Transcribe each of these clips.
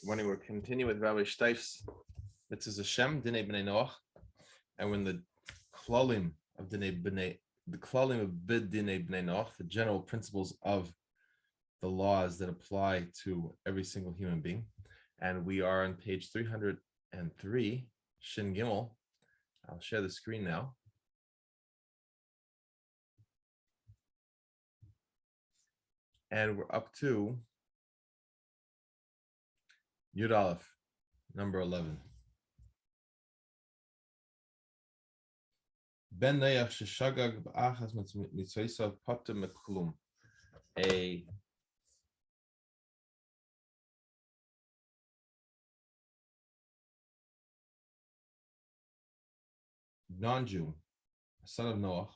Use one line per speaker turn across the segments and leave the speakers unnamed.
when we were continuing with Rabbi Steif's Mitzvos of Hashem, Dinei B'nei Noach, and when the klalim of Dinei B'nei, the klalim of Dinei B'nei Noach, the general principles of the laws that apply to every single human being, and we are on page 303, Shin Gimel. I'll share the screen now. And we're up to Yud Aleph, number 11. Ben Neach sheshagag b'achas mitzvayso potter meklum. A non-Jew, a son of Noach,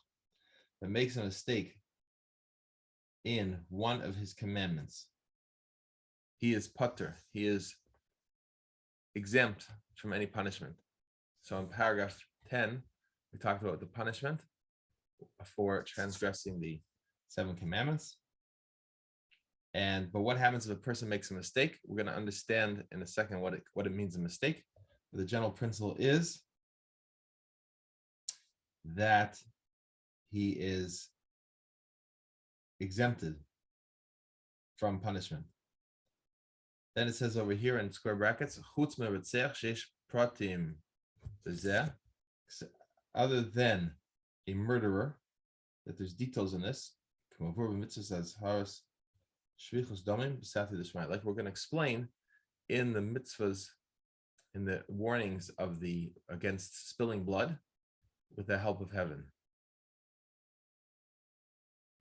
that makes a mistake in one of his commandments, he is patur. He is exempt from any punishment. So in paragraph 10, we talked about the punishment for transgressing the 7 commandments. But what happens if a person makes a mistake? We're going to understand in a second what it means, a mistake. But the general principle is that he is exempted from punishment. Then it says over here in square brackets, chutz me'rotzeach sheish pratim b'zeh, other than a murderer, that there's details in this, like we're going to explain in the mitzvahs, in the warnings of against spilling blood with the help of heaven.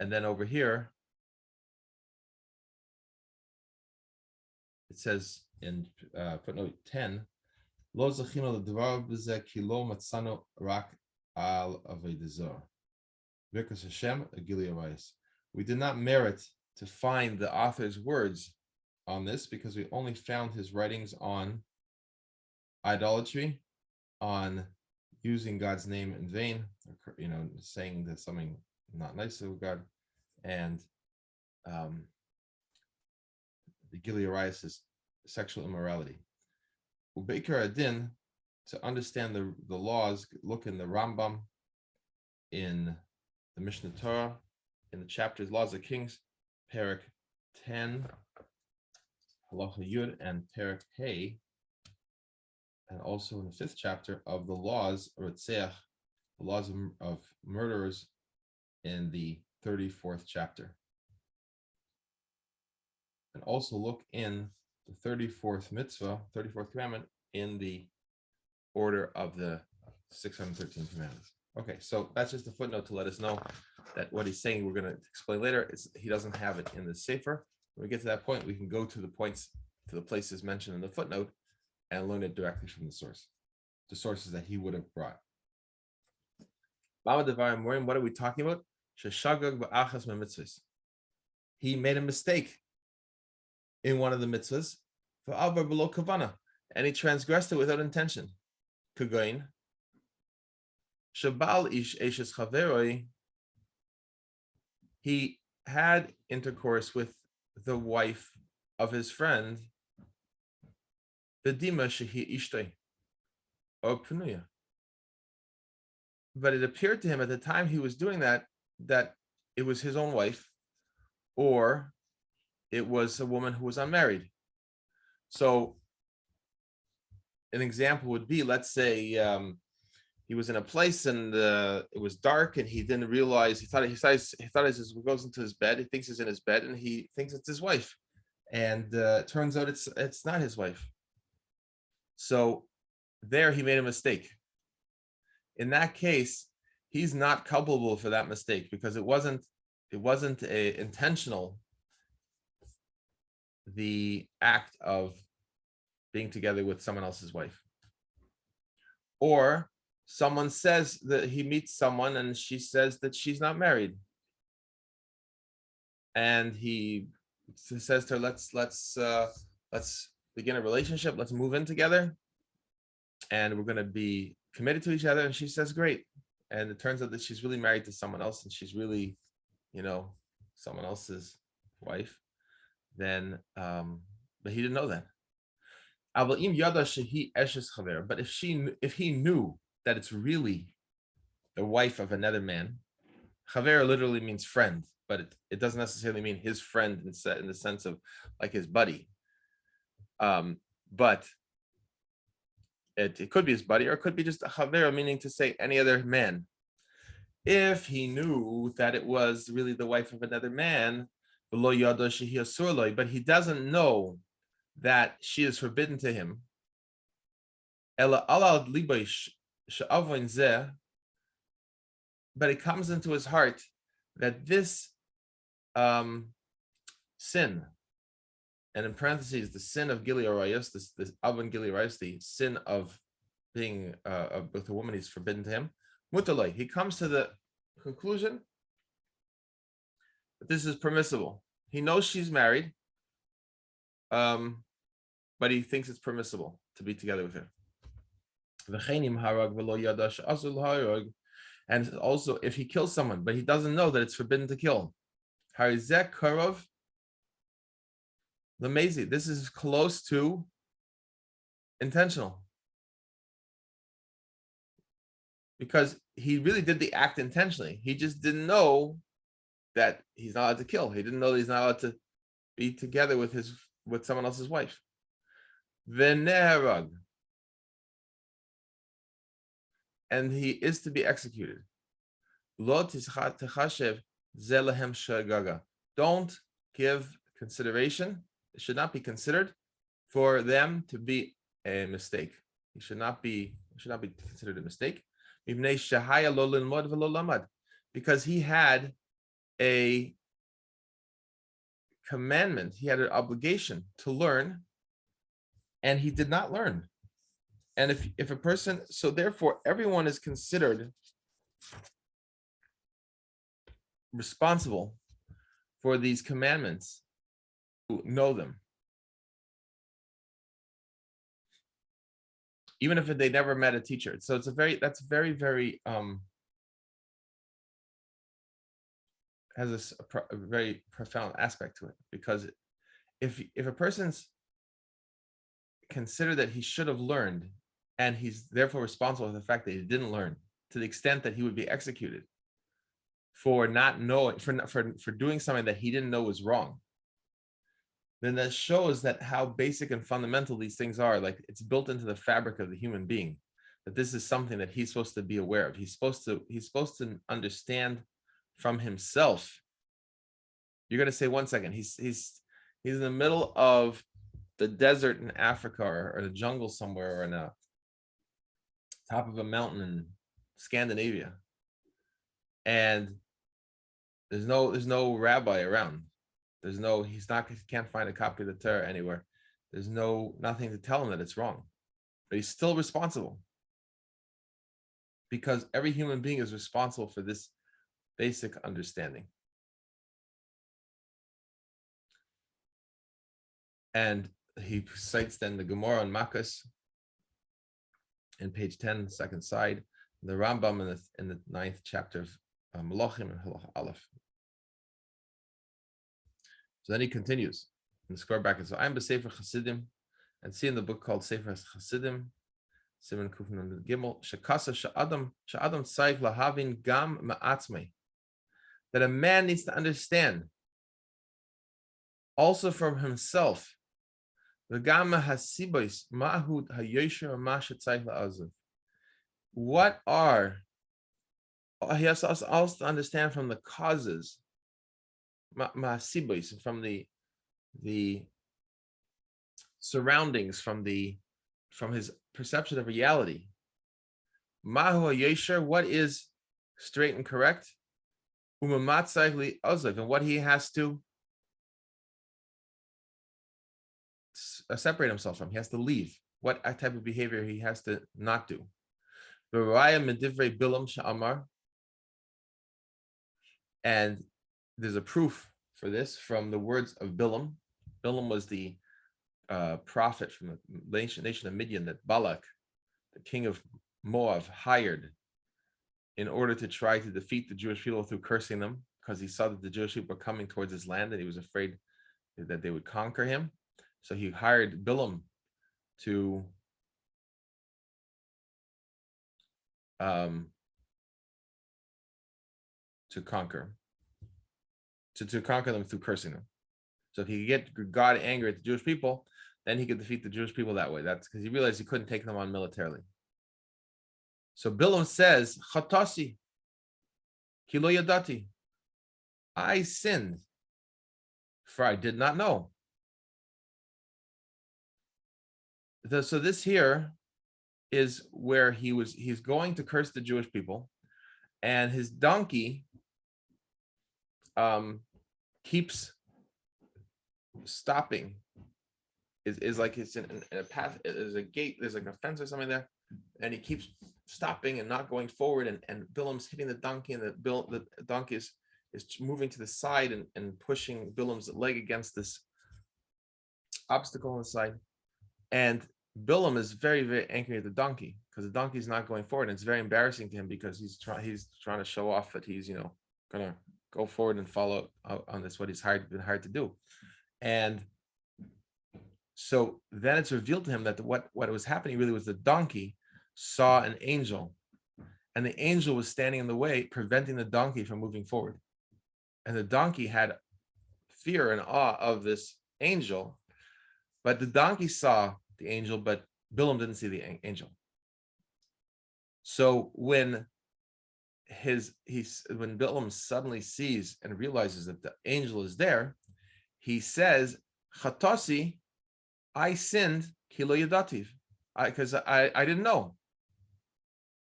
And then over here, it says in footnote 10, Lo zachino l'dvar b'zeh ki lo matzano rak al avodah zarah. V'kas Hashem agili arayis. We did not merit to find the author's words on this because we only found his writings on idolatry, on using God's name in vain, saying that something not nice of God, and the Gili Arayis is sexual immorality. Ubeikar Adin, to understand the laws, look in the Rambam, in the Mishnah Torah, in the chapters Laws of Kings, Perek 10, Halacha Yud, and Perek Hey, and also in the 5th chapter of the laws, Rotzeach, the laws of murderers, in the 34th chapter. And also look in the 34th mitzvah, 34th commandment, in the order of the 613 commandments. Okay, so that's just a footnote to let us know that what he's saying, we're going to explain later, is he doesn't have it in the Sefer. When we get to that point, we can go to the points, to the places mentioned in the footnote, and learn it directly from the source, the sources that he would have brought. What are we talking about? He made a mistake in one of the mitzvahs, and he transgressed it without intention. Kagoin, Shabal ish eshes chaveroi, he had intercourse with the wife of his friend, Bedima shehi ishtoi, or Penuya. But it appeared to him at the time he was doing that it was his own wife, or it was a woman who was unmarried. So an example would be, let's say he was in a place and it was dark and he didn't realize, he thought as he goes into his bed, he thinks he's in his bed and he thinks it's his wife. And it turns out it's not his wife. So there he made a mistake. In that case, he's not culpable for that mistake because it wasn't a intentional, the act of being together with someone else's wife. Or someone says that he meets someone and she says that she's not married. And he says to her, let's begin a relationship, let's move in together, and we're going to be committed to each other. And she says, great. And it turns out that she's really married to someone else and she's really, someone else's wife. Then, but he didn't know that. But if he knew that it's really the wife of another man, chaver literally means friend, but it doesn't necessarily mean his friend in the sense of like his buddy. But it could be his buddy, or it could be just a chaver, meaning to say any other man. If he knew that it was really the wife of another man, but he doesn't know that she is forbidden to him, but it comes into his heart that this sin, and in parentheses, the sin of Gili Arayos, this Avon Gili Arayos, the sin of being with a woman, he's forbidden to him. Mutalai, he comes to the conclusion that this is permissible. He knows she's married, but he thinks it's permissible to be together with her. And also, if he kills someone, but he doesn't know that it's forbidden to kill, Harizek Karov Lamezi, this is close to intentional. Because he really did the act intentionally. He just didn't know that he's not allowed to kill. He didn't know that he's not allowed to be together with someone else's wife. Venerag. And he is to be executed. Don't give consideration. It should not be considered for them to be a mistake. It should not be considered a mistake. Because he had a commandment, he had an obligation to learn, and he did not learn. And if a person, so therefore everyone is considered responsible for these commandments, to know them, even if they never met a teacher. So that's very has a very profound aspect to it, because if a person's considered that he should have learned, and he's therefore responsible for the fact that he didn't learn, to the extent that he would be executed for not knowing, for doing something that he didn't know was wrong, then that shows that how basic and fundamental these things are. Like, it's built into the fabric of the human being, that this is something that he's supposed to be aware of. He's supposed to understand from himself. You're going to say, 1 second, he's in the middle of the desert in Africa, or the jungle somewhere, or in a top of a mountain in Scandinavia, and there's no rabbi around. He can't find a copy of the Torah anywhere. There's nothing to tell him that it's wrong, but he's still responsible, because every human being is responsible for this basic understanding. And he cites then the Gemara on Makkas in page 10, second side, the Rambam in the 9th chapter of Malachim and Halach Aleph. So then he continues in the square bracket. So I'm B'Sefer Chasidim, and see in the book called Sefer Chasidim, Siman Kufnan Gimel, Shekasa Sha'adam Tzaych Lahavin Gam Ma'atzmei, that a man needs to understand also from himself, the Gam Hasibois Mahud Hayosher Masha Tzaych La'azav. What are, he has to also understand from the causes, Ma'asibois, from the surroundings, from his perception of reality. Mahu Hayosher, what is straight and correct? Umamat Tzaych La'azav, and what he has to separate himself from. He has to leave. What type of behavior he has to not do. And there's a proof for this from the words of Bilam. Bilam was the prophet from the nation of Midian that Balak, the king of Moab, hired in order to try to defeat the Jewish people through cursing them, because he saw that the Jewish people were coming towards his land and he was afraid that they would conquer him. So he hired Bilam to conquer, to conquer them through cursing them. So if he could get God angry at the Jewish people, then he could defeat the Jewish people that way. That's because he realized he couldn't take them on militarily. So Bilam says, Chatasi, Kilo Yadati, I sinned, for I did not know. So this here is where he's going to curse the Jewish people, and his donkey keeps stopping. Is like it's in a path, there's a gate, there's like a fence or something there, and he keeps stopping and not going forward, and Bilam's hitting the donkey, and the donkey is moving to the side and pushing Bilam's leg against this obstacle on the side. And Bilam is very, very angry at the donkey because the donkey is not going forward, and it's very embarrassing to him because he's trying to show off that he's gonna go forward and follow on this, what he's been hired to do. And so then it's revealed to him that what was happening really was the donkey saw an angel, and the angel was standing in the way, preventing the donkey from moving forward. And the donkey had fear and awe of this angel, but the donkey saw the angel, but Bilam didn't see the angel. So when Bilam suddenly sees and realizes that the angel is there, he says, Chatasi, I sinned, Kilo Yadativ, because I didn't know.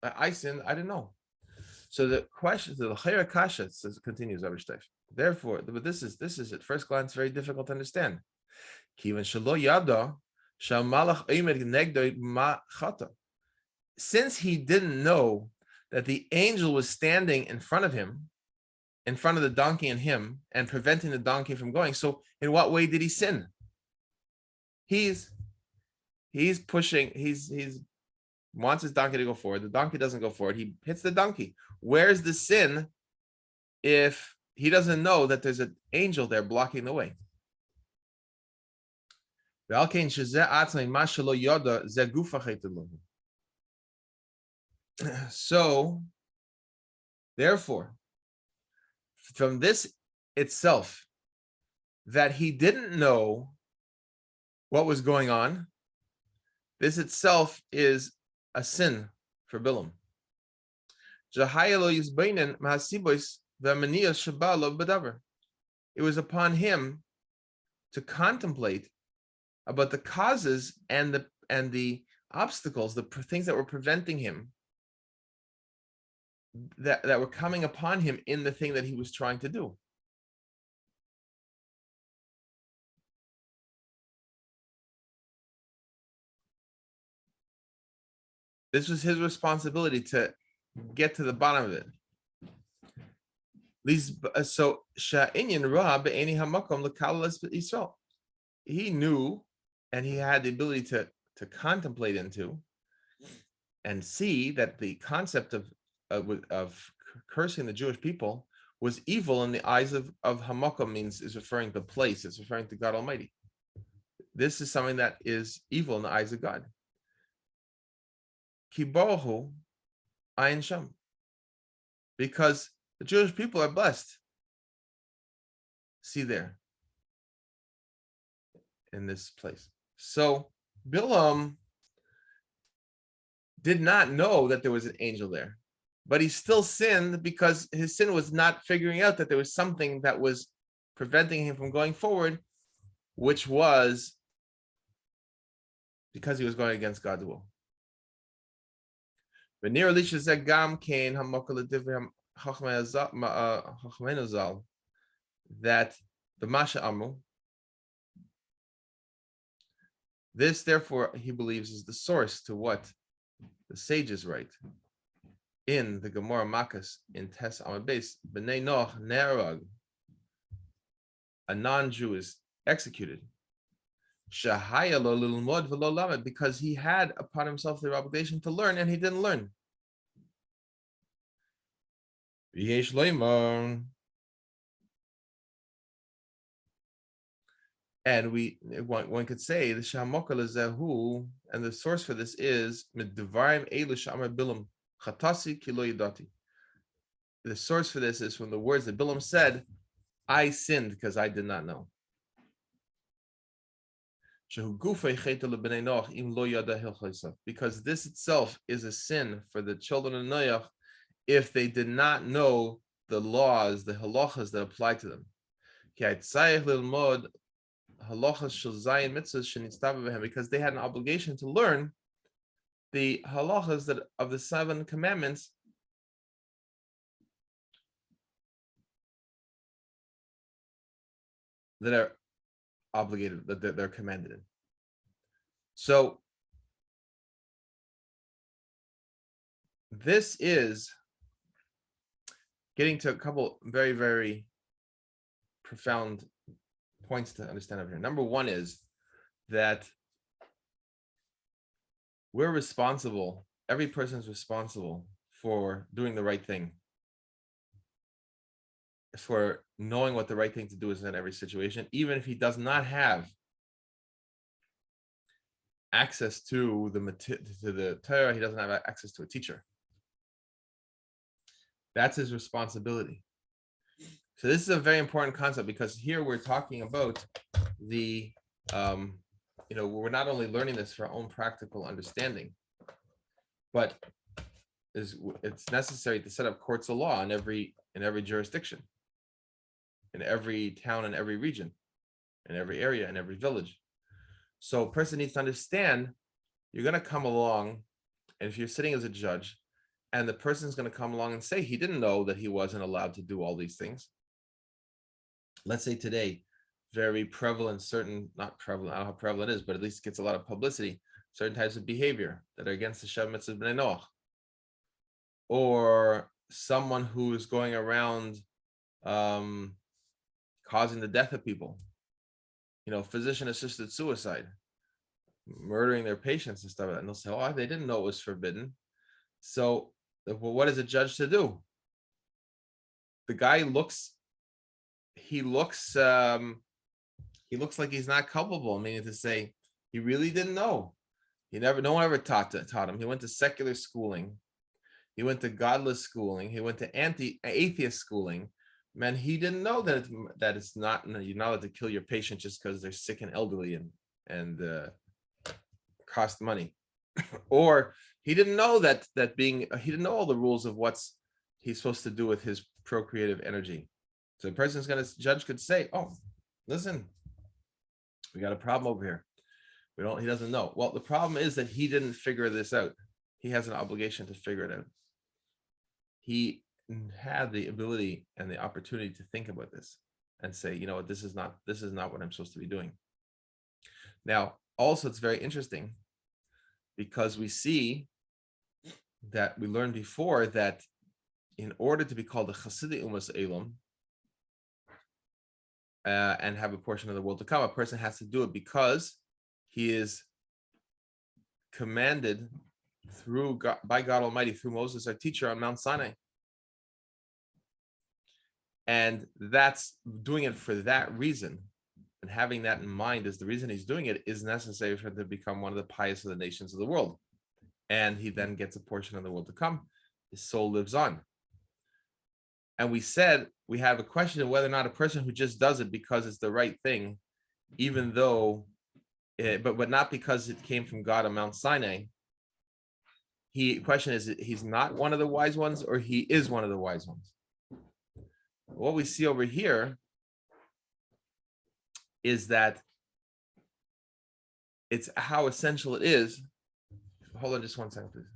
I sinned, I didn't know. So the question, the Chayra Kasha continues, Rabbi Steif. Therefore, but this is at first glance very difficult to understand. Kivan Shalo Yada, Shamalach Eimed Negdoi Ma Chata. Since he didn't know that the angel was standing in front of him, in front of the donkey and him, and preventing the donkey from going, so in what way did he sin? He's pushing, he's wants his donkey to go forward. The donkey doesn't go forward. He hits the donkey. Where's the sin if he doesn't know that there's an angel there blocking the way? So, therefore, from this itself, that he didn't know what was going on, this itself is a sin for Bilam. It was upon him to contemplate about the causes and the obstacles, the things that were preventing him, that were coming upon him in the thing that he was trying to do. This was his responsibility to get to the bottom of it. So he knew, and he had the ability to contemplate into and see that the concept of cursing the Jewish people was evil in the eyes of Hamakom, is referring to place, it's referring to God Almighty. This is something that is evil in the eyes of God. Kibohu ayin sham, because the Jewish people are blessed. See there in this place. So Bilam did not know that there was an angel there, but he still sinned because his sin was not figuring out that there was something that was preventing him from going forward, which was because he was going against God's will. That the Masha Amu, this therefore he believes is the source to what the sages write in the Gemara Makkos in Tes Amud Beis. B'nei Noach nerag, a non-Jew is executed. Shahaya lo lilmod v'lo lamed, because he had upon himself the obligation to learn and he didn't learn. V'yesh loymar, And one could say the Shamokal is Zahu, and the source for this is Midvarim Elu Shamar Bilam Chatasi Kilo Yidati. The source for this is from the words that Bilam said, I sinned because I did not know. Because this itself is a sin for the children of Noach if they did not know the laws, the halachas that apply to them. Because they had an obligation to learn the halachas that of the 7 commandments that are obligated, that they're commanded in. So this is getting to a couple very, very profound points to understand over here. Number one is that we're responsible, every person is responsible for doing the right thing, for knowing what the right thing to do is in every situation, even if he does not have access to the Torah, he doesn't have access to a teacher. That's his responsibility. So this is a very important concept, because here we're talking about the, we're not only learning this for our own practical understanding, but it's necessary to set up courts of law in every jurisdiction, in every town, in every region, in every area, in every village. So a person needs to understand, you're going to come along, and if you're sitting as a judge, and the person's going to come along and say he didn't know that he wasn't allowed to do all these things. Let's say today, very prevalent, not prevalent, I don't know how prevalent it is, but at least it gets a lot of publicity, certain types of behavior that are against the Mitzvos of Hashem, or someone who is going around causing the death of people, physician-assisted suicide, murdering their patients and stuff like that. And they'll say, oh, they didn't know it was forbidden. So what is a judge to do? The guy looks like he's not culpable, meaning to say he really didn't know. No one ever taught him. He went to secular schooling. He went to godless schooling. He went to atheist schooling. Man, he didn't know that it's not, you're not allowed to kill your patient just because they're sick and elderly and cost money. Or he didn't know he didn't know all the rules of what's he's supposed to do with his procreative energy. So the judge could say, oh, listen, we got a problem over here. He doesn't know. Well, the problem is that he didn't figure this out. He has an obligation to figure it out. He had the ability and the opportunity to think about this and say, you know what, this is not what I'm supposed to be doing. Now, also, it's very interesting because we see that we learned before that in order to be called a Chassidic Umas Elam and have a portion of the world to come, a person has to do it because he is commanded by God Almighty through Moses, our teacher, on Mount Sinai. And that's doing it for that reason. And having that in mind as the reason he's doing it is necessary for him to become one of the pious of the nations of the world. And he then gets a portion of the world to come. His soul lives on. And we said we have a question of whether or not a person who just does it because it's the right thing, even though, but not because it came from God on Mount Sinai. Question is, he's not one of the wise ones, or he is one of the wise ones. What we see over here is that it's how essential it is. Hold on just one second, please.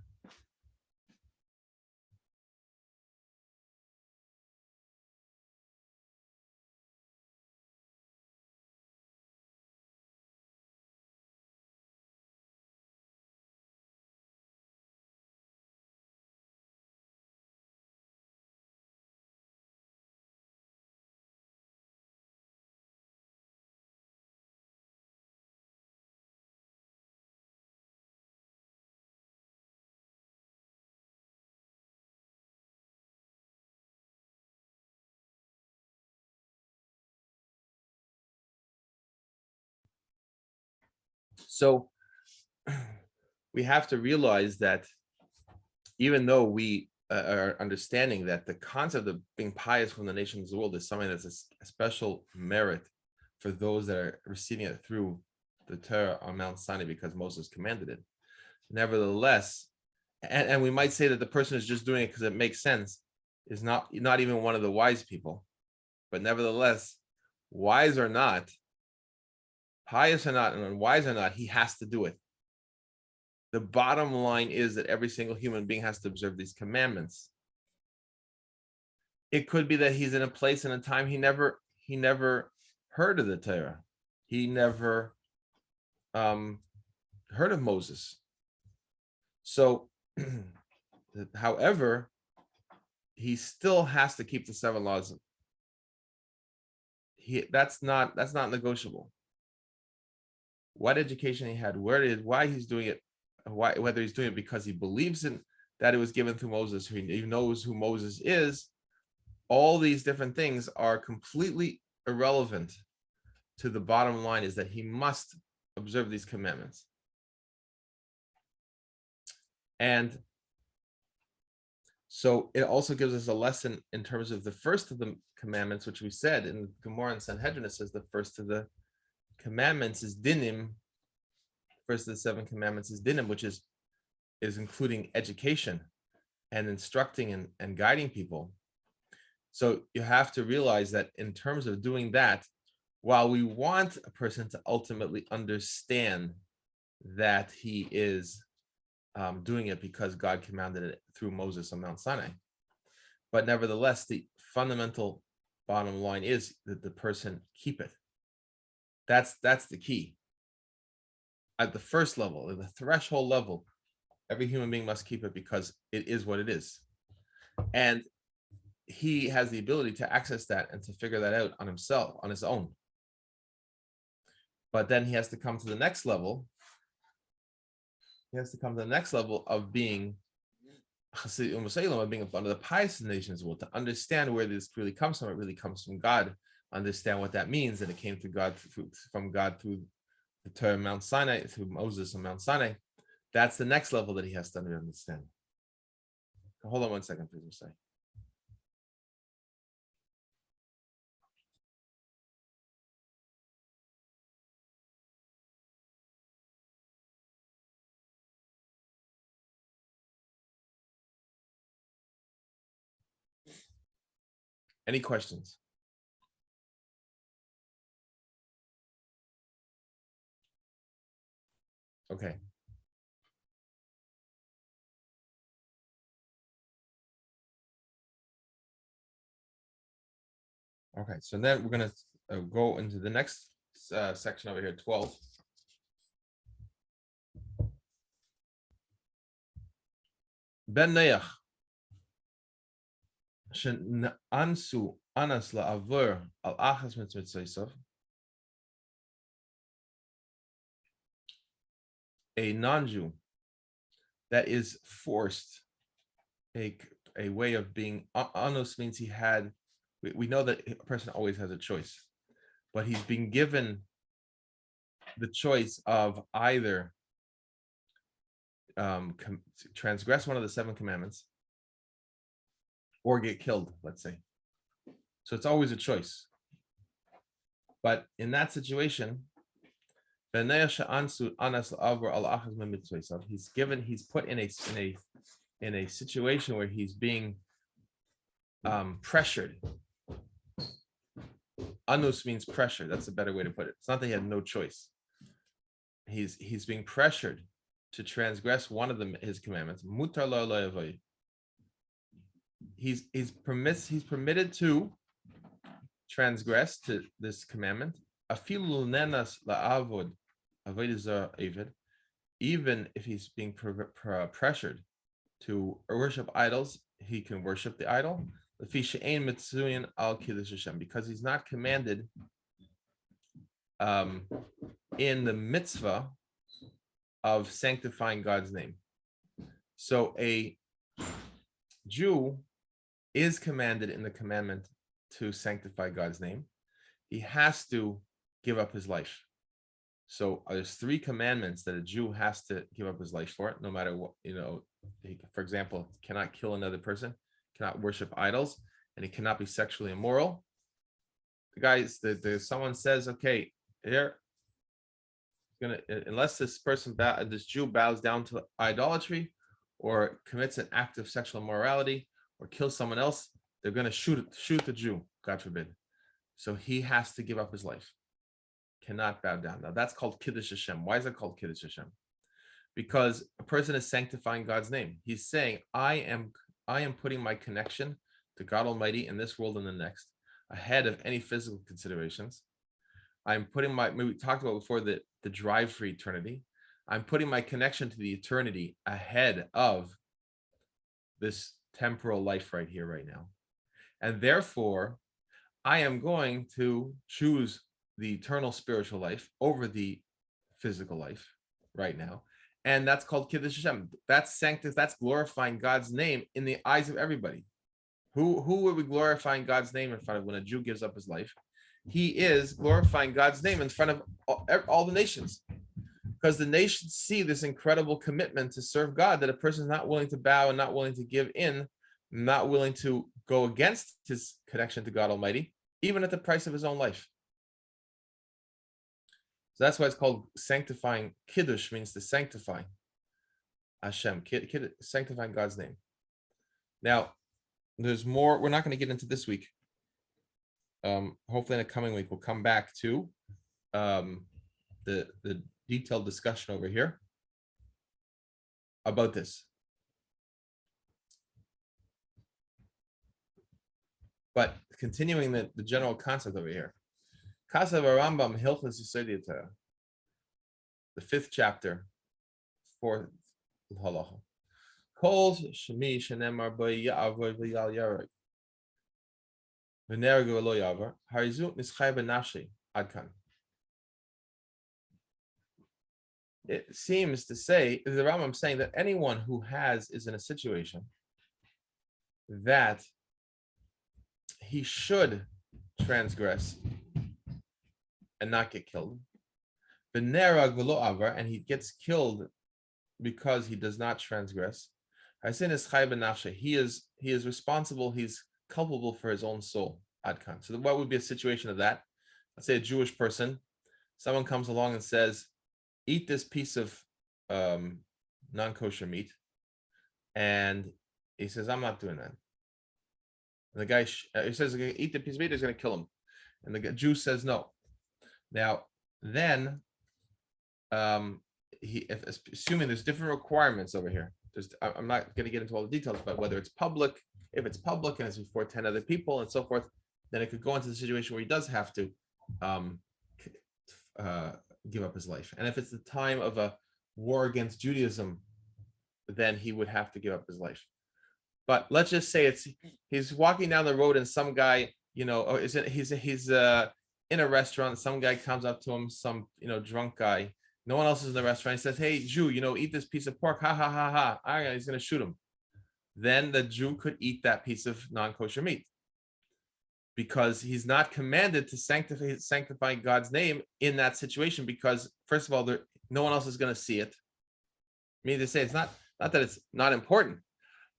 So we have to realize that even though we are understanding that the concept of being pious from the nations of the world is something that's a special merit for those that are receiving it through the Torah on Mount Sinai because Moses commanded it. Nevertheless, and we might say that the person is just doing it because it makes sense, is not even one of the wise people. But nevertheless, wise or not, pious or not, and unwise or not, he has to do it. The bottom line is that every single human being has to observe these commandments. It could be that he's in a place and a time he never heard of the Torah. He never heard of Moses. So, however, he still has to keep the 7 laws. That's not negotiable. What education he had, where it is, why he's doing it, whether he's doing it because he believes in that it was given through Moses, or he knows who Moses is, all these different things are completely irrelevant to the bottom line is that he must observe these commandments. And so it also gives us a lesson in terms of the first of the commandments, which we said in Gemara and Sanhedrin, it says the first of the commandments is dinim. First of the 7 commandments is dinim, which is including education and instructing and guiding people. So you have to realize that in terms of doing that, while we want a person to ultimately understand that he is doing it because God commanded it through Moses on Mount Sinai, but nevertheless, the fundamental bottom line is that the person keep it. That's the key. At the first level, at the threshold level, every human being must keep it because it is what it is. And he has the ability to access that and to figure that out on himself, on his own. But then he has to come to the next level. He has to come to the next level of being of being one of the pious nations, to understand where this really comes from. It really comes from God. Understand what that means, and it came to God from God through the Torah Mount Sinai, through Moses on Mount Sinai. That's the next level that he has to understand. Hold on one second, please. Say. Any questions? Okay. Okay, so then we're going to go into the next section over here, 12. Ben Neach, she'ansu anas la'avur al achas mitzvos, a non-Jew that is forced, a way of being anus means he had. We know that a person always has a choice, but he's been given the choice of either transgress one of the 7 commandments or get killed, let's say. So it's always a choice. But in that situation, he's put in a situation where he's being pressured. Anus means pressure. That's a better way to put it. It's not that he had no choice. He's being pressured to transgress one of his commandments. Mutar lo avoid. He's permitted to transgress to this commandment. Afilu nenas la'avod avodah avid. Even if he's being pressured to worship idols, he can worship the idol. Because he's not commanded in the mitzvah of sanctifying God's name. So a Jew is commanded in the commandment to sanctify God's name. He has to give up his life. So there's 3 commandments that a Jew has to give up his life for, no matter what, for example, cannot kill another person, cannot worship idols, and he cannot be sexually immoral. The guys, someone says, okay, here, unless this this Jew bows down to idolatry or commits an act of sexual immorality or kills someone else, they're going to shoot the Jew, God forbid. So he has to give up his life. Cannot bow down. Now that's called Kiddush Hashem. Why is it called Kiddush Hashem? Because a person is sanctifying God's name. He's saying, I am putting my connection to God Almighty in this world and the next ahead of any physical considerations. I'm putting we talked about before the drive for eternity. I'm putting my connection to the eternity ahead of this temporal life right here, right now. And therefore, I am going to choose the eternal spiritual life over the physical life right now. And that's called Kiddush Hashem. That's that's glorifying God's name in the eyes of everybody. Who would be glorifying God's name in front of when a Jew gives up his life? He is glorifying God's name in front of all the nations, because the nations see this incredible commitment to serve God, that a person is not willing to bow and not willing to give in, not willing to go against his connection to God Almighty, even at the price of his own life. So that's why it's called sanctifying. Kiddush means to sanctify Hashem, sanctifying God's name. Now, there's more. We're not going to get into this week. Hopefully in the coming week, we'll come back to the detailed discussion over here about this. But continuing the general concept over here. Kasav Rambam Hilchos Yesodei Torah, the 5th chapter, 4th halacha. Kol shemi shenemar bo ya'avor v'yal yareg v'nergu lo yavar harizu nischay b'nafshi adkan. It seems to say, the Rambam saying that anyone who is in a situation that he should transgress and not get killed, and he gets killed because he does not transgress, he is responsible, he's culpable for his own soul. Adkan. So what would be a situation of that? Let's say a Jewish person, someone comes along and says, eat this piece of non-kosher meat, and he says, I'm not doing that. And the guy, he says, eat the piece of meat, he's going to kill him. And the Jew says no. Now, then, assuming there's different requirements over here. I'm not going to get into all the details, but whether it's public, if it's public and it's before 10 other people and so forth, then it could go into the situation where he does have to give up his life. And if it's the time of a war against Judaism, then he would have to give up his life. But let's just say he's walking down the road and some guy, he's in a restaurant. Some guy comes up to him, some drunk guy. No one else is in the restaurant. He says, "Hey, Jew, eat this piece of pork." Ha ha ha ha. All right, he's going to shoot him. Then the Jew could eat that piece of non-kosher meat, because he's not commanded to sanctify God's name in that situation, because first of all, no one else is going to see it. I mean to say, it's not that it's not important,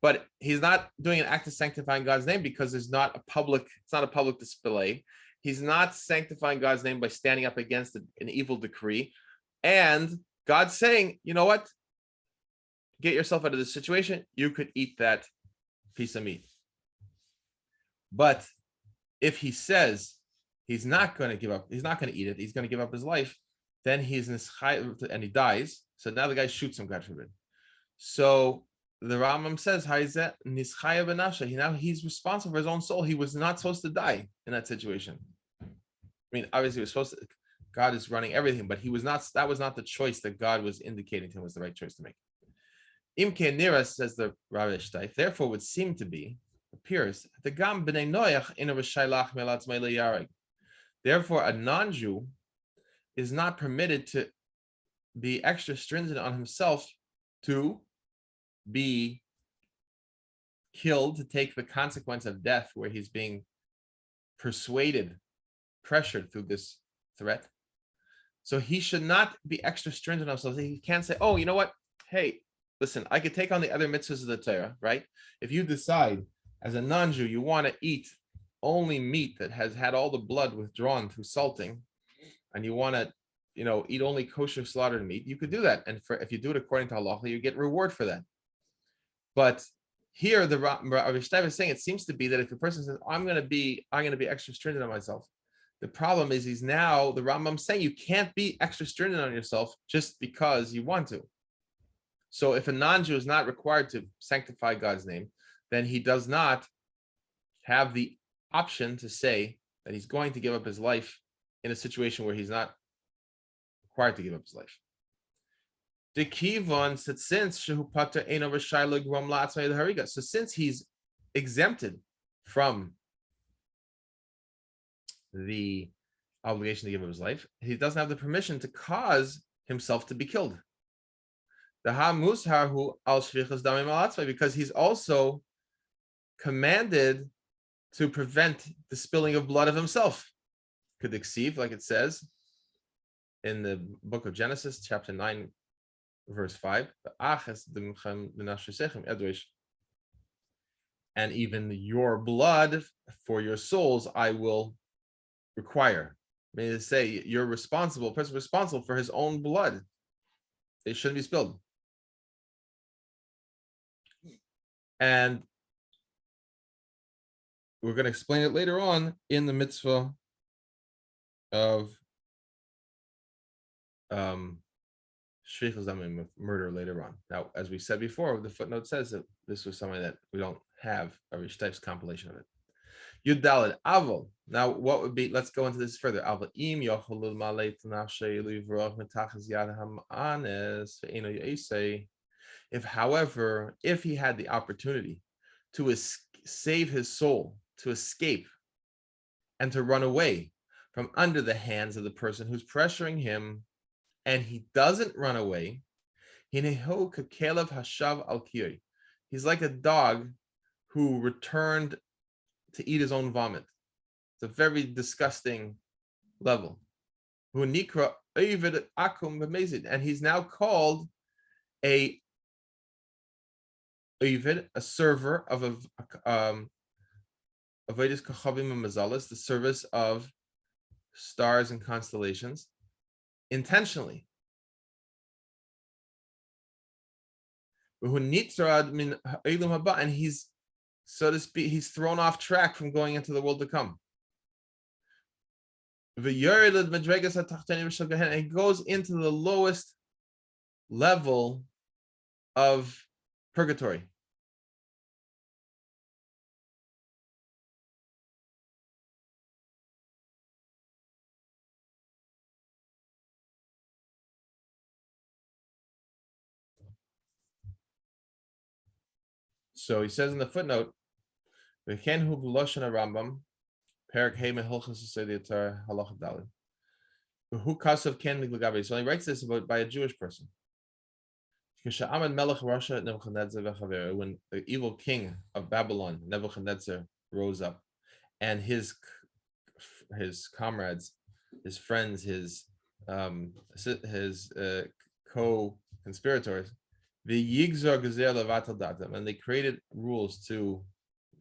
but he's not doing an act of sanctifying God's name because it's not a public display. He's not sanctifying God's name by standing up against an evil decree. And God's saying, you know what? Get yourself out of this situation. You could eat that piece of meat. But if he says he's not going to give up, he's not going to eat it, he's going to give up his life, then he's in this and he dies. So now the guy shoots him, God forbid. So the Rambam says, how is that? Now he's responsible for his own soul. He was not supposed to die in that situation. I mean, obviously he was supposed to, God is running everything, but that was not the choice that God was indicating to him was the right choice to make. Imke Nira, says the Rabbi Steif, therefore would seem to be, appears, the Gam b'nei Noach in a Rishaylach melatzmei le'yareg. Therefore, a non-Jew is not permitted to be extra stringent on himself to be killed, to take the consequence of death, where he's being pressured through this threat. So he should not be extra stringent on himself. He can't say, oh, you know what? Hey, listen, I could take on the other mitzvahs of the Torah, right? If you decide as a non-Jew you want to eat only meat that has had all the blood withdrawn through salting, and you want to, eat only kosher slaughtered meat, you could do that. And if you do it according to halacha, you get reward for that. But here, the Rabbi Steif is saying it seems to be that if a person says, I'm going to be extra stringent on myself, the problem is the Rambam saying you can't be extra stringent on yourself just because you want to. So if a non-Jew is not required to sanctify God's name, then he does not have the option to say that he's going to give up his life in a situation where he's not required to give up his life. The kivon said since so since he's exempted from the obligation to give up his life, he doesn't have the permission to cause himself to be killed. Because he's also commanded to prevent the spilling of blood of himself. Could exceed, like it says in the book of Genesis, chapter 9, verse 5. And even your blood for your souls I will require. May they say you're responsible, person responsible for his own blood. They shouldn't be spilled. And we're going to explain it later on in the mitzvah of murder later on. Now, as we said before, the footnote says that this was something that we don't have a Rabbi Steif's compilation of it. Yud Daled Avol. Now, what would be? Let's go into this further. Avol im yocholul maleit nafshei livrach mitachas yad hamanes ve'eno yisei. If he had the opportunity to save his soul, to escape, and to run away from under the hands of the person who's pressuring him, and he doesn't run away, he's like a dog who returned to eat his own vomit. It's a very disgusting level. And he's now called a server of the service of stars and constellations, intentionally. And he's, so to speak, he's thrown off track from going into the world to come. And he goes into the lowest level of purgatory. So he says in the footnote, so he writes this by a Jewish person. When the evil king of Babylon, Nebuchadnezzar, rose up, and his comrades, his friends, his co-conspirators, and they created rules to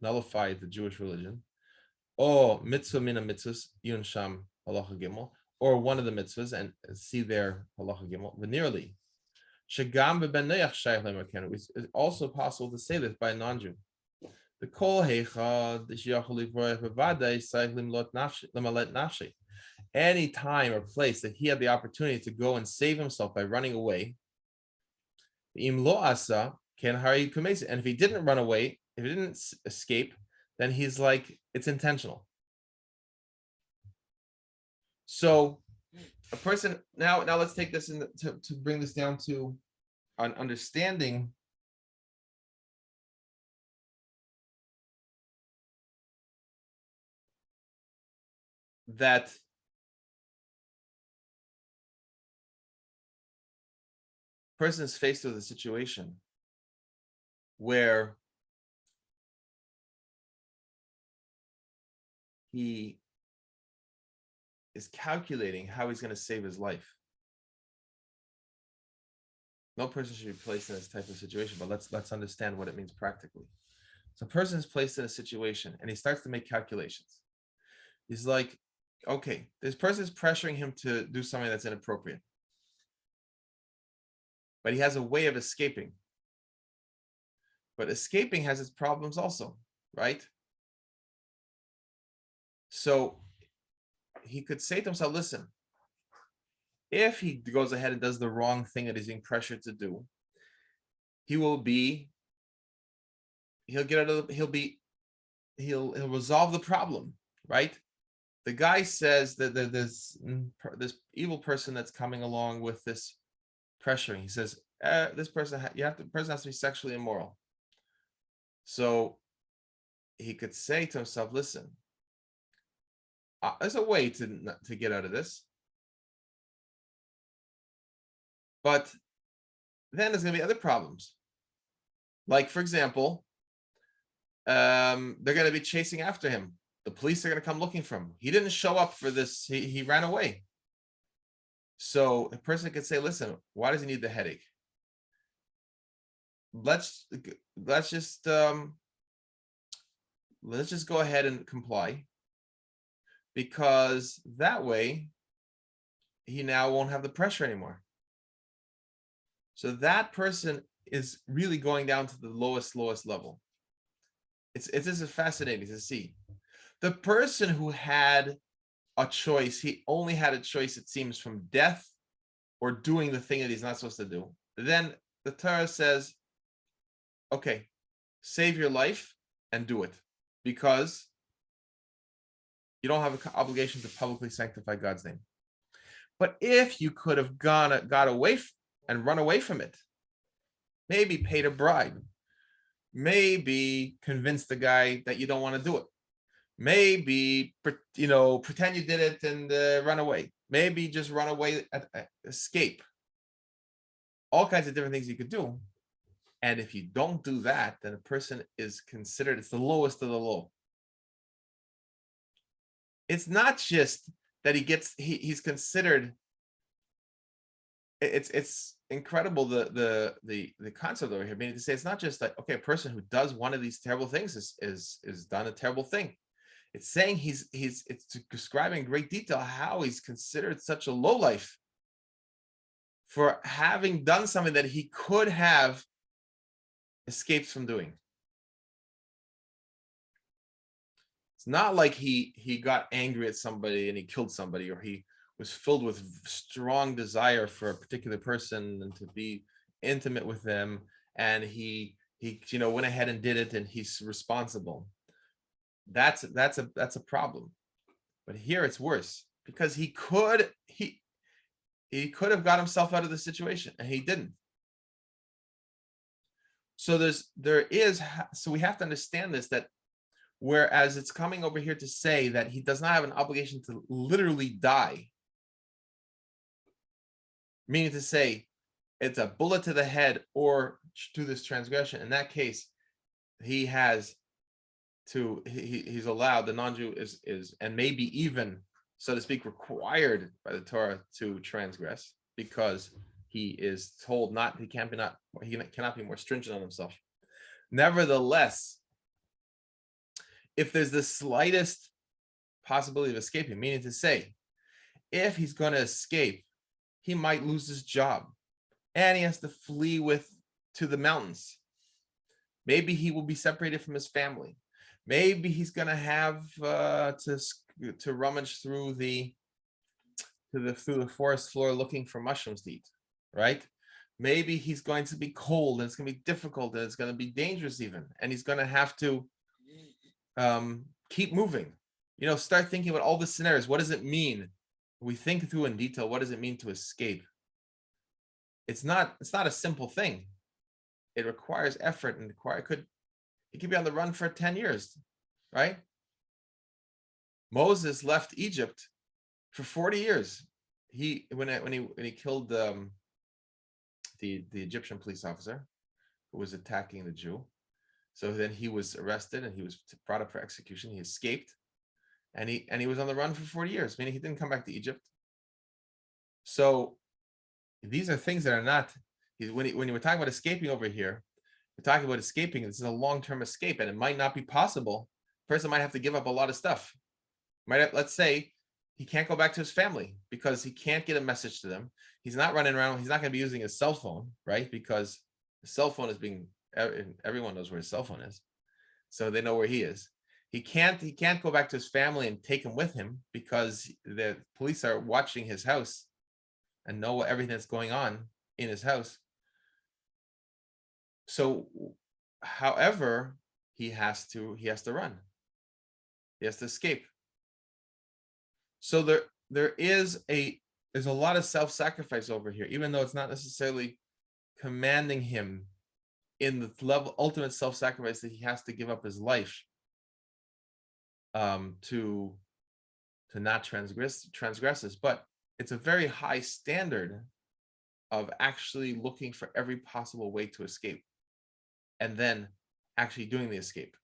nullify the Jewish religion, or mitzvah mina mitzvahs, yun sham halacha gimel, or one of the mitzvahs, and see their halacha gimel. Venerally, it's also possible to say this by a non-Jew. The kol heicha any time or place that he had the opportunity to go and save himself by running away, and if he didn't run away, if he didn't escape, then he's like, it's intentional. So a person, now let's take this to bring this down to an understanding that person is faced with a situation where he is calculating how he's going to save his life. No person should be placed in this type of situation, but let's understand what it means practically. So a person is placed in a situation and he starts to make calculations. He's like, okay, this person is pressuring him to do something that's inappropriate, but he has a way of escaping. But escaping has its problems also, right? So he could say to himself, listen, if he goes ahead and does the wrong thing that he's being pressured to do, he'll resolve the problem, right? The guy says that this evil person that's coming along with this pressuring, he says, this person, the person has to be sexually immoral. So he could say to himself, listen, there's a way to get out of this. But then there's going to be other problems. Like, for example, they're going to be chasing after him. The police are going to come looking for him. He didn't show up for this. He ran away. So a person could say, listen, why does he need the headache? Let's just go ahead and comply, because that way he now won't have the pressure anymore. So that person is really going down to the lowest level. This is fascinating to see. The person who had a choice, he only had a choice, it seems, from death or doing the thing that he's not supposed to do. Then the Torah says, okay, save your life and do it, because you don't have an obligation to publicly sanctify God's name. But if you could have got away and run away from it, maybe paid a bribe, maybe convinced the guy that you don't want to do it, maybe pretend you did it and run away, maybe just run away, escape, all kinds of different things you could do. And if you don't do that, then a person is considered, it's the lowest of the low. It's not just that he's considered, it's incredible, the concept over here, meaning to say it's not just like, okay, a person who does one of these terrible things is done a terrible thing. It's saying it's describing in great detail how he's considered such a lowlife for having done something that he could have escaped from doing. It's not like he got angry at somebody and he killed somebody, or he was filled with strong desire for a particular person and to be intimate with them, and he went ahead and did it, and he's responsible. That's a problem. But here it's worse, because he could have got himself out of the situation, and he didn't. So we have to understand this, that whereas it's coming over here to say that he does not have an obligation to literally die, meaning to say it's a bullet to the head or to this transgression, in that case he's allowed, the non-Jew is and maybe even, so to speak, required by the Torah to transgress, because he is told he cannot be more stringent on himself. Nevertheless, if there's the slightest possibility of escaping, meaning to say, if he's going to escape, he might lose his job and he has to flee to the mountains. Maybe he will be separated from his family. Maybe he's going to have to rummage through the forest floor looking for mushrooms to eat, right? Maybe he's going to be cold, and it's going to be difficult, and it's going to be dangerous even, and he's going to have to keep moving. Start thinking about all the scenarios. What does it mean? We think through in detail. What does it mean to escape? It's not a simple thing. It requires effort, and he could be on the run for 10 years, right? Moses left Egypt for 40 years. When he killed the Egyptian police officer who was attacking the Jew, so then he was arrested and he was brought up for execution. He escaped, and he was on the run for 40 years, meaning he didn't come back to Egypt. So these are things that are not, When you were talking about escaping over here, we're talking about escaping. This is a long-term escape, and it might not be possible. The person might have to give up a lot of stuff. Let's say he can't go back to his family because he can't get a message to them. He's not running around. He's not going to be using his cell phone, right? Because the cell phone is everyone knows where his cell phone is. So they know where he is. He can't go back to his family and take him with him because the police are watching his house and know everything that's going on in his house. So, however, he has to run. He has to escape. So there's a lot of self-sacrifice over here, even though it's not necessarily commanding him in the level ultimate self-sacrifice that he has to give up his life to not transgress this, but it's a very high standard of actually looking for every possible way to escape and then actually doing the escape.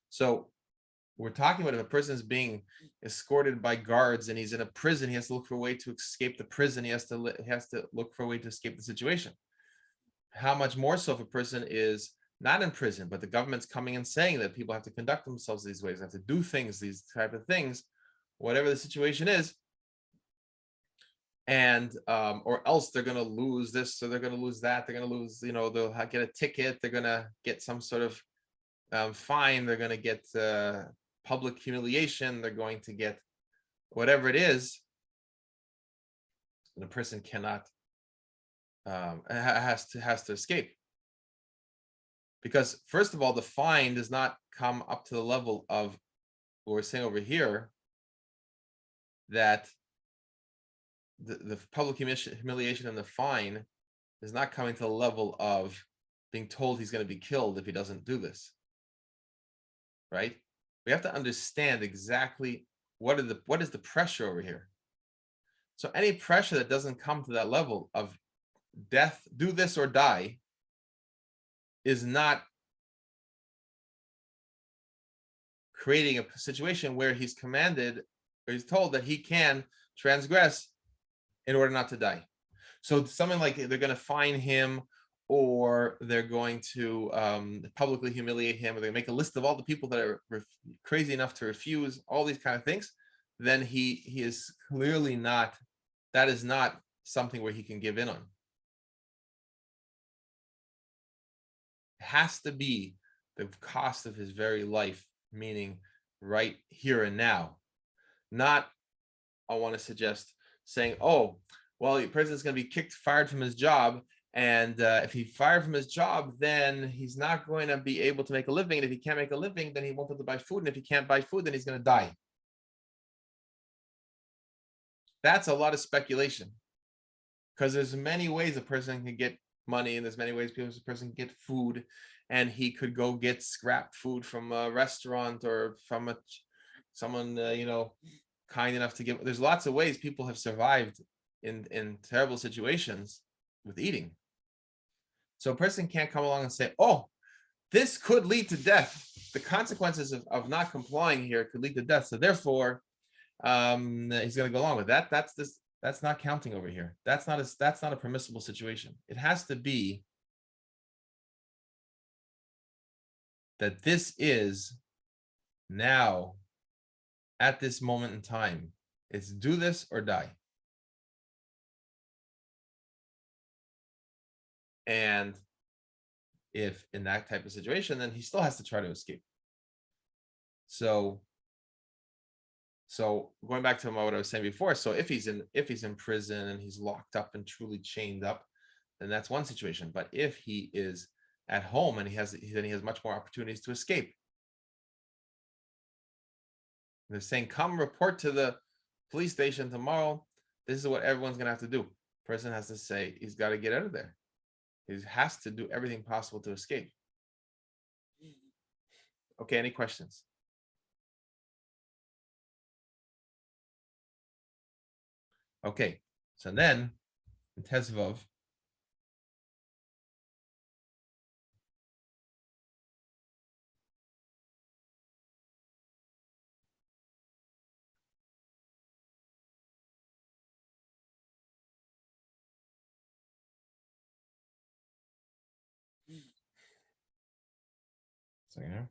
So we're talking about if a person is being escorted by guards and he's in a prison, he has to look for a way to escape the prison. He has to look for a way to escape the situation. How much more so if a person is not in prison, but the government's coming and saying that people have to conduct themselves these ways, have to do things, these type of things, whatever the situation is, and or else they're going to lose this, or they're going to lose that, they're going to lose, they'll get a ticket, they're going to get some sort of fine, they're going to get public humiliation, they're going to get whatever it is, and the person cannot has to escape. Because first of all, the fine does not come up to the level of what we're saying over here, that the public humiliation and the fine is not coming to the level of being told he's going to be killed if he doesn't do this. Right? We have to understand exactly what is the pressure over here. So any pressure that doesn't come to that level of death, do this or die, is not creating a situation where he's commanded or he's told that he can transgress in order not to die. So something like they're going to fine him, or they're going to publicly humiliate him, or they make a list of all the people that are crazy enough to refuse, all these kind of things, then he is clearly not, that is not something where he can give in on. It has to be the cost of his very life, meaning right here and now. Not, I want to suggest, saying, oh, well, the person's going to be fired from his job, and if he fired from his job, then he's not going to be able to make a living, and if he can't make a living, then he won't be able to buy food, and if he can't buy food, then he's going to die. That's a lot of speculation, because there's many ways a person can get money, and there's many ways a person can get food, and he could go get scrap food from a restaurant or from someone kind enough to give. There's lots of ways people have survived in terrible situations with eating. So a person can't come along and say, oh, this could lead to death. The consequences of not complying here could lead to death. So therefore, he's going to go along with that. That's not counting over here. That's not a permissible situation. It has to be that this is now, at this moment in time, it's do this or die. And if in that type of situation, then he still has to try to escape. So going back to what I was saying before, so if he's in prison and he's locked up and truly chained up, then that's one situation. But if he is at home and he has much more opportunities to escape. They're saying, come report to the police station tomorrow. This is what everyone's gonna have to do. Person has to say he's got to get out of there. He has to do everything possible to escape. Okay, any questions? Okay, so then in Tezvav, Second here.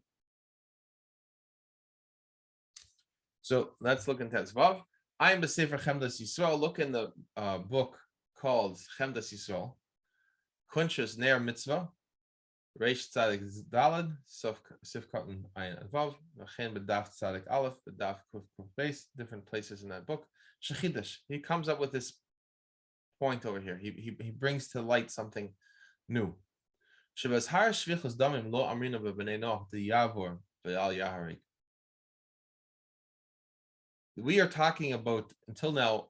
So let's look in Tetzvav. I am B'Sefer Chemdas Yisrael. Look in the book called Chemdas Yisrael. Contagious Ner Mitzvah. Reish Tzadik Dalad. Sif Katan Ayin Advav. V'chein B'Daf Tzadik Aleph. B'Daf Kuf Kuf Beis. Different places in that book. Shechidash. He comes up with this point over here. He brings to light something new. Shevazhar Shvichus Damim Lo Amrina B'Bnei Noach D'Yavor V'Al Yaharik. We are talking about, until now,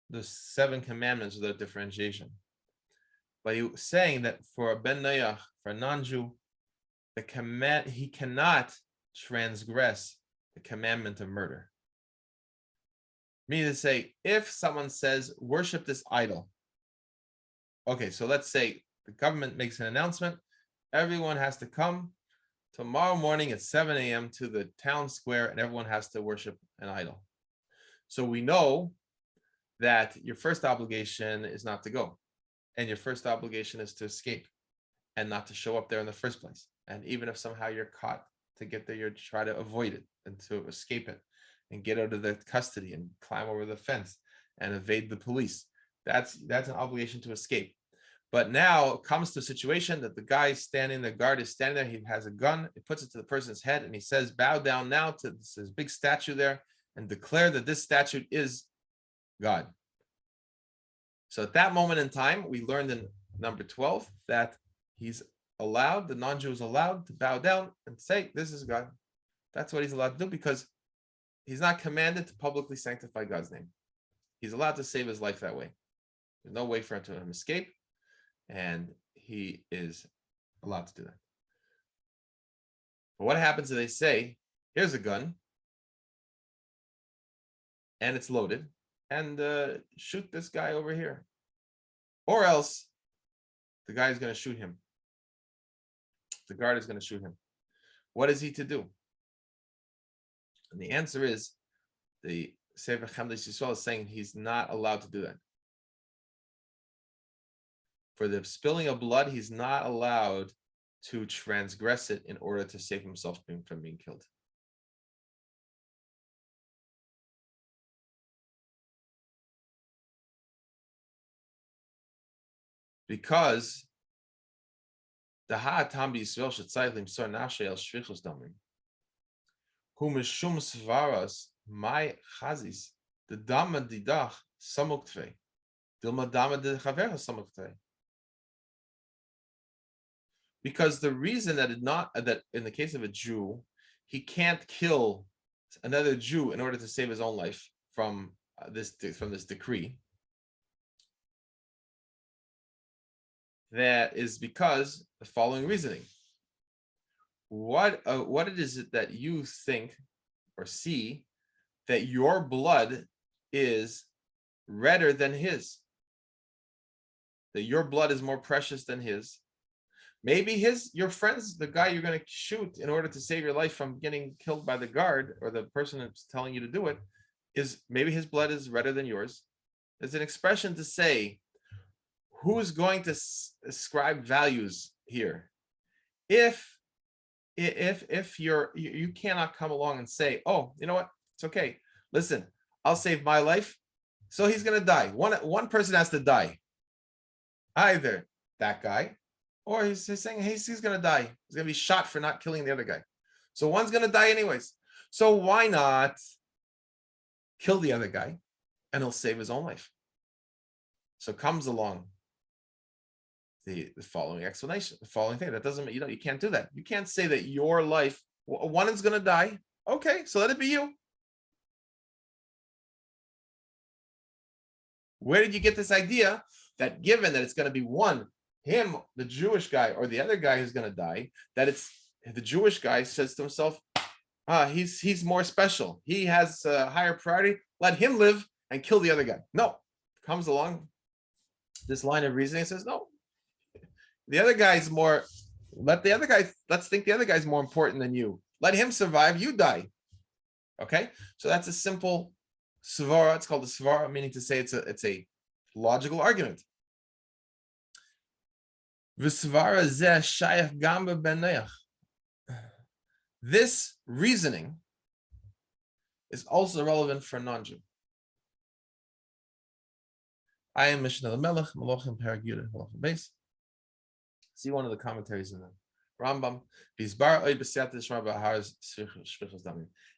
the 7 commandments without differentiation. But he was saying that for a ben Noach, for a non-Jew, the command, he cannot transgress the commandment of murder. Meaning to say, if someone says, worship this idol. Okay, so let's say the government makes an announcement, everyone has to come tomorrow morning at 7 a.m. to the town square, and everyone has to worship an idol. So we know that your first obligation is not to go. And your first obligation is to escape and not to show up there in the first place. And even if somehow you're caught to get there, you try to avoid it and to escape it and get out of the custody and climb over the fence and evade the police. That's an obligation to escape. But now it comes to a situation that the guy standing, the guard is standing there, he has a gun, he puts it to the person's head and he says, bow down now to this big statue there and declare that this statue is God. So at that moment in time, we learned in number 12 that he's allowed, the non-Jew is allowed to bow down and say, this is God. That's what he's allowed to do because he's not commanded to publicly sanctify God's name. He's allowed to save his life that way. There's no way for him to escape, and he is allowed to do that. But what happens if they say, here's a gun, and it's loaded, and shoot this guy over here. Or else the guy is going to shoot him. The guard is going to shoot him. What is he to do? And the answer is, the Sefer Chemdas Yisrael is saying he's not allowed to do that. For the spilling of blood, he's not allowed to transgress it in order to save himself from being killed. Because the ha'atam b'Yisrael shetzayich limsor nafshei el shvichus damim hu mishum svaras my chazis the dama didach samuk tvei dilma dama de chaver samuk tvei. Because the reason that that in the case of a Jew, he can't kill another Jew in order to save his own life from this decree. That is because the following reasoning. What it is it that you think or see that your blood is redder than his? That your blood is more precious than his? Maybe your friends, the guy you're going to shoot in order to save your life from getting killed by the guard or the person that's telling you to do it, is maybe his blood is redder than yours. There's an expression to say, who's going to ascribe values here? If you cannot come along and say, oh, you know what? It's okay. Listen, I'll save my life. So he's going to die. One person has to die. Either that guy, or he's saying he's going to die. He's going to be shot for not killing the other guy. So one's going to die anyways. So why not kill the other guy and he'll save his own life? So comes along the following explanation, the following thing. That doesn't mean, you can't do that. You can't say that your life, one is going to die. Okay, so let it be you. Where did you get this idea that given that it's going to be him, the Jewish guy, or the other guy who's going to die, that it's the Jewish guy says to himself, he's more special. He has a higher priority. Let him live and kill the other guy. No, comes along this line of reasoning and says, no, the other guy's more, let's think the other guy's more important than you. Let him survive, you die. Okay, so that's a simple svara. It's called a svara, meaning to say it's a logical argument. V'svara zeh shayach gam ben Noach. This reasoning is also relevant for a non-Jew. I am Mishnah Melech, Malachim Perek Yud Malachim Beis. See one of the commentaries in the Rambam.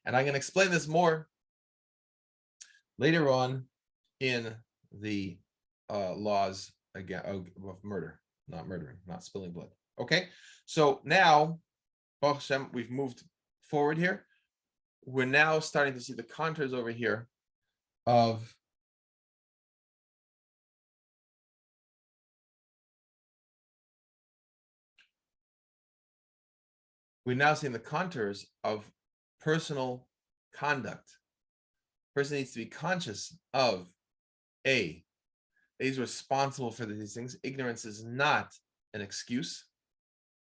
And I'm going to explain this more later on in the laws again of murder, not murdering, not spilling blood. Okay, so now, Baruch Hashem, we've moved forward here. We're now starting to see the contours over here of we're now seeing the contours of personal conduct. Person needs to be conscious of he's responsible for these things. Ignorance is not an excuse.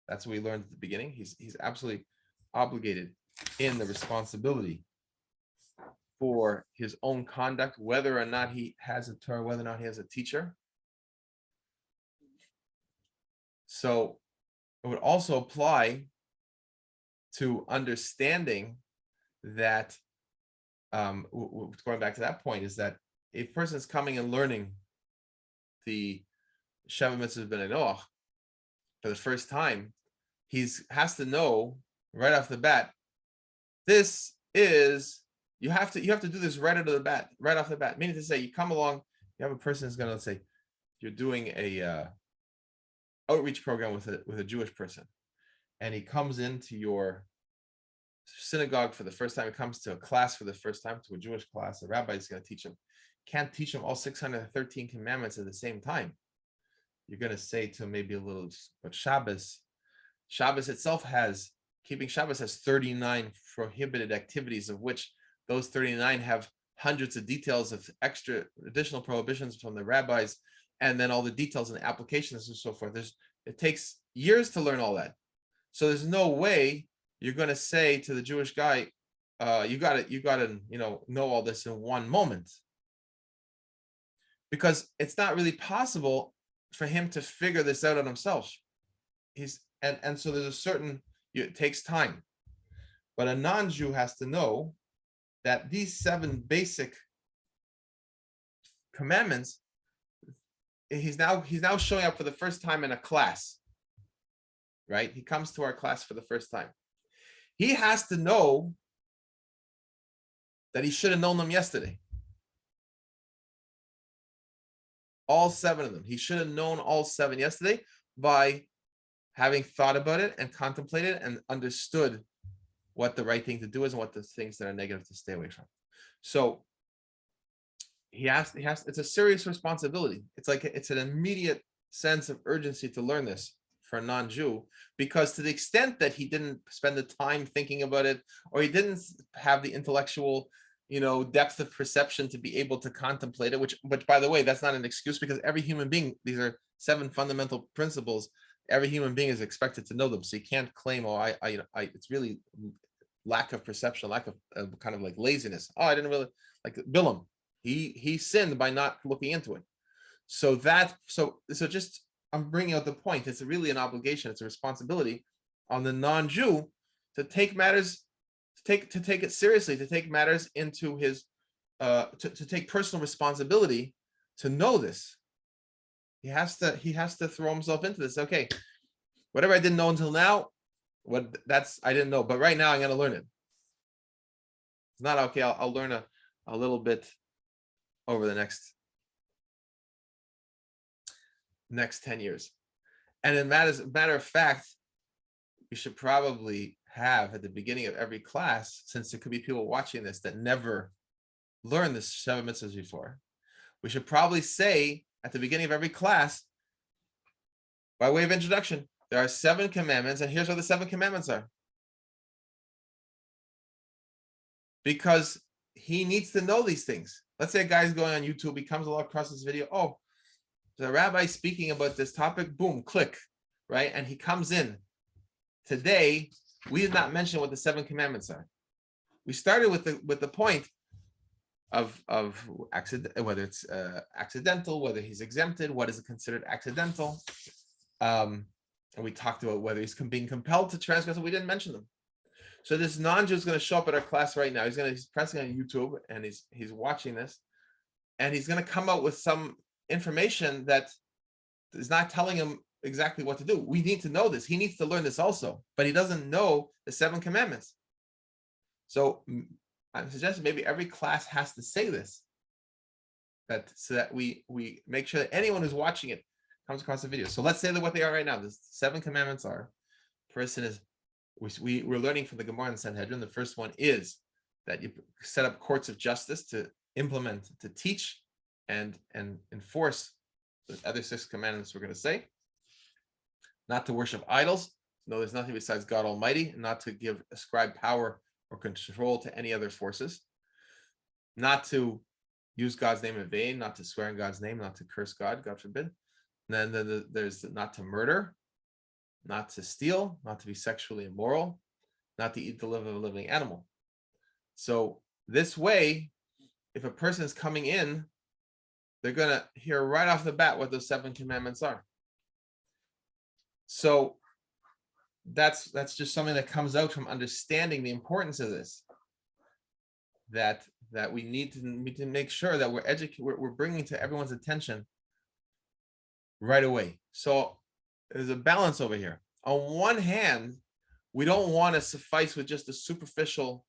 That's what we learned at the beginning. He's absolutely obligated in the responsibility for his own conduct, whether or not he has a Torah, whether or not he has a teacher. So it would also apply to understanding that, going back to that point, is that if a person is coming and learning the Sheva Mitzvos B'nai Noach for the first time, he has to know right off the bat, this is, you have to do this right off the bat. Meaning to say, you come along, you have a person who's going to say, you're doing a outreach program with a Jewish person, and he comes into your synagogue for the first time. He comes to a class for the first time, to a Jewish class. The rabbi is going to teach him. Can't teach him all 613 commandments at the same time. You're going to say to him maybe a little, but Shabbos itself keeping Shabbos has 39 prohibited activities, of which those 39 have hundreds of details of additional prohibitions from the rabbis, and then all the details and applications and so forth. It takes years to learn all that. So there's no way you're going to say to the Jewish guy, you got to know all this in one moment, because it's not really possible for him to figure this out on himself. And so there's a certain, it takes time. But a non-Jew has to know that these 7 basic commandments, he's now showing up for the first time in a class, right? He comes to our class for the first time. He has to know that he should have known them yesterday. All 7 of them. He should have known all 7 yesterday by having thought about it and contemplated and understood what the right thing to do is and what the things that are negative to stay away from. So it's a serious responsibility. It's an immediate sense of urgency to learn this for a non-Jew, because to the extent that he didn't spend the time thinking about it, or he didn't have the intellectual, depth of perception to be able to contemplate it, which by the way, that's not an excuse, because every human being, these are 7 fundamental principles. Every human being is expected to know them. So you can't claim, it's really lack of perception, lack of kind of like laziness. Oh, I didn't really like bilam. He sinned by not looking into it. So just, I'm bringing out the point. It's really an obligation. It's a responsibility on the non-Jew to take matters, to take it seriously, to take matters into his, to take personal responsibility to know this. He has to throw himself into this. Okay, whatever I didn't know until now, I didn't know, but right now I'm going to learn it. It's not okay. I'll learn a little bit over the next 10 years. And as a matter of fact, we should probably have at the beginning of every class, since there could be people watching this that never learned this Sheva Mitzvahs before, we should probably say at the beginning of every class, by way of introduction, there are 7 commandments, and here's what the 7 commandments are. Because he needs to know these things. Let's say a guy's going on YouTube, he comes along across this video, oh, the rabbi speaking about this topic, boom, click, right? And he comes in. Today, we did not mention what the 7 commandments are. We started with the point of whether it's accidental, whether he's exempted, what is considered accidental, and we talked about whether he's being compelled to transgress. We didn't mention them. So this non-Jew is going to show up at our class right now. He's pressing on YouTube and he's watching this, and he's going to come out with some information that is not telling him exactly what to do. We need to know this. He needs to learn this also, but he doesn't know the 7 commandments. So I'm suggesting maybe every class has to say this, so that we make sure that anyone who's watching it comes across the video. So let's say that what they are right now. The 7 commandments are: person is, we're learning from the Gemara and Sanhedrin. The first one is that you set up courts of justice to implement, to teach, and enforce the other 6 commandments we're going to say. Not to worship idols. No, there's nothing besides God Almighty. Not to ascribe power or control to any other forces. Not to use God's name in vain. Not to swear in God's name. Not to curse God, God forbid. And then there's not to murder. Not to steal. Not to be sexually immoral. Not to eat the liver of a living animal. So this way, if a person is coming in, they're going to hear right off the bat what those 7 commandments are. So that's just something that comes out from understanding the importance of this. That we need to make sure that we're bringing to everyone's attention right away. So there's a balance over here. On one hand, we don't want to suffice with just a superficial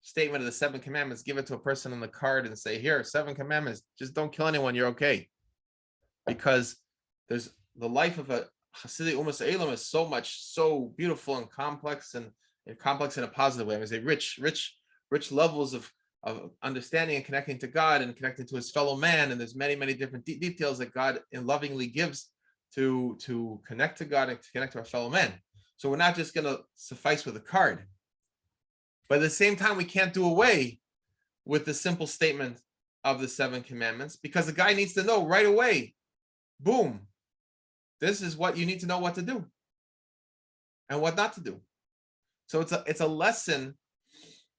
statement of the 7 commandments, give it to a person on the card and say, here, 7 commandments, just don't kill anyone, you're okay. Because there's the life of a Hasidic Umas Elam is so beautiful and complex, and complex in a positive way. I would say rich levels of understanding and connecting to God and connecting to his fellow man. And there's many different details that God lovingly gives to connect to God and to connect to our fellow man. So we're not just going to suffice with a card. But at the same time, we can't do away with the simple statement of the 7 commandments, because the guy needs to know right away, boom, this is what you need to know what to do and what not to do. So it's a lesson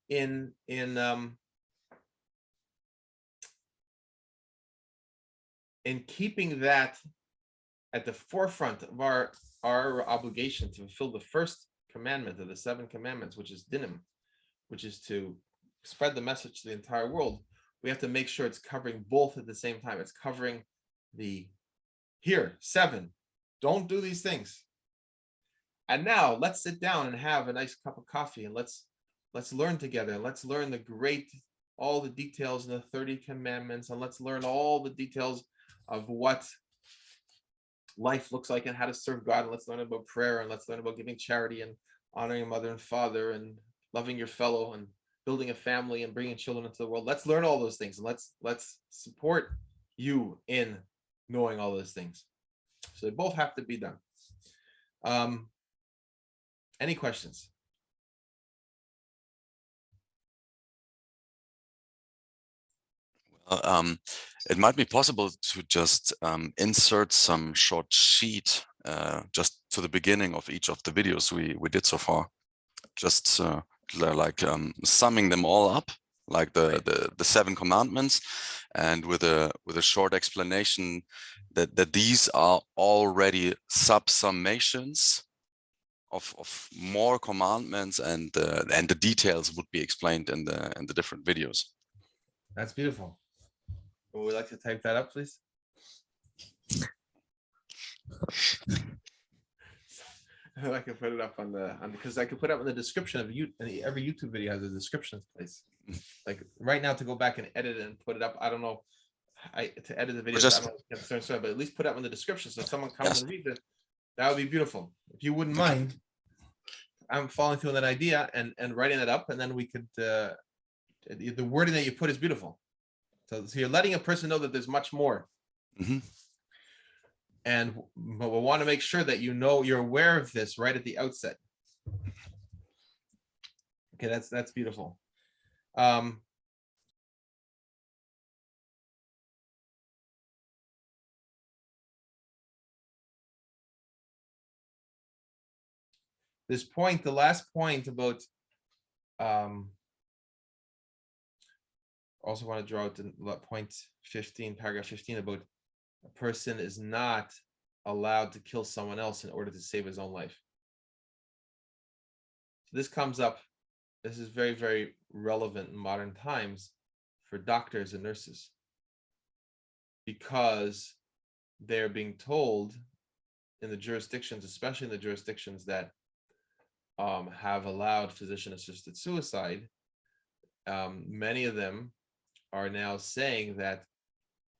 in keeping that at the forefront of our obligation to fulfill the first commandment of the 7 commandments, which is dinim, which is to spread the message to the entire world. We have to make sure it's covering both at the same time. It's covering here, 7, don't do these things. And now let's sit down and have a nice cup of coffee, and let's learn together. Let's learn all the details in the 30 commandments, and let's learn all the details of what life looks like and how to serve God. And let's learn about prayer, and let's learn about giving charity and honoring mother and father and loving your fellow and building a family and bringing children into the world. Let's learn all those things, and let's support you in knowing all those things. So they both have to be done. Any questions?
It might be possible to just insert some short sheet just to the beginning of each of the videos we did so far, just like summing them all up, like the 7 commandments, and with a short explanation that these are already sub-summations of more commandments, and the details would be explained in the different videos.
That's beautiful. Would we like to type that up, please? I can put it up because I can put up in the description of every YouTube video has a description place. Like right now, to go back and edit it and put it up, I don't know. To edit the video, I don't know, but at least put it up in the description so if someone comes and reads it, that would be beautiful. If you wouldn't mind, I'm falling through that idea and writing it up, and then we could. The wording that you put is beautiful. So you're letting a person know that there's much more.
Mm-hmm.
But we want to make sure that you're aware of this right at the outset. Okay, that's beautiful. This point, the last point about also want to draw out to point 15, paragraph 15, about a person is not allowed to kill someone else in order to save his own life. this comes up. This is very, very relevant in modern times for doctors and nurses, because they're being told in the jurisdictions, especially in the jurisdictions that have allowed physician-assisted suicide, many of them are now saying that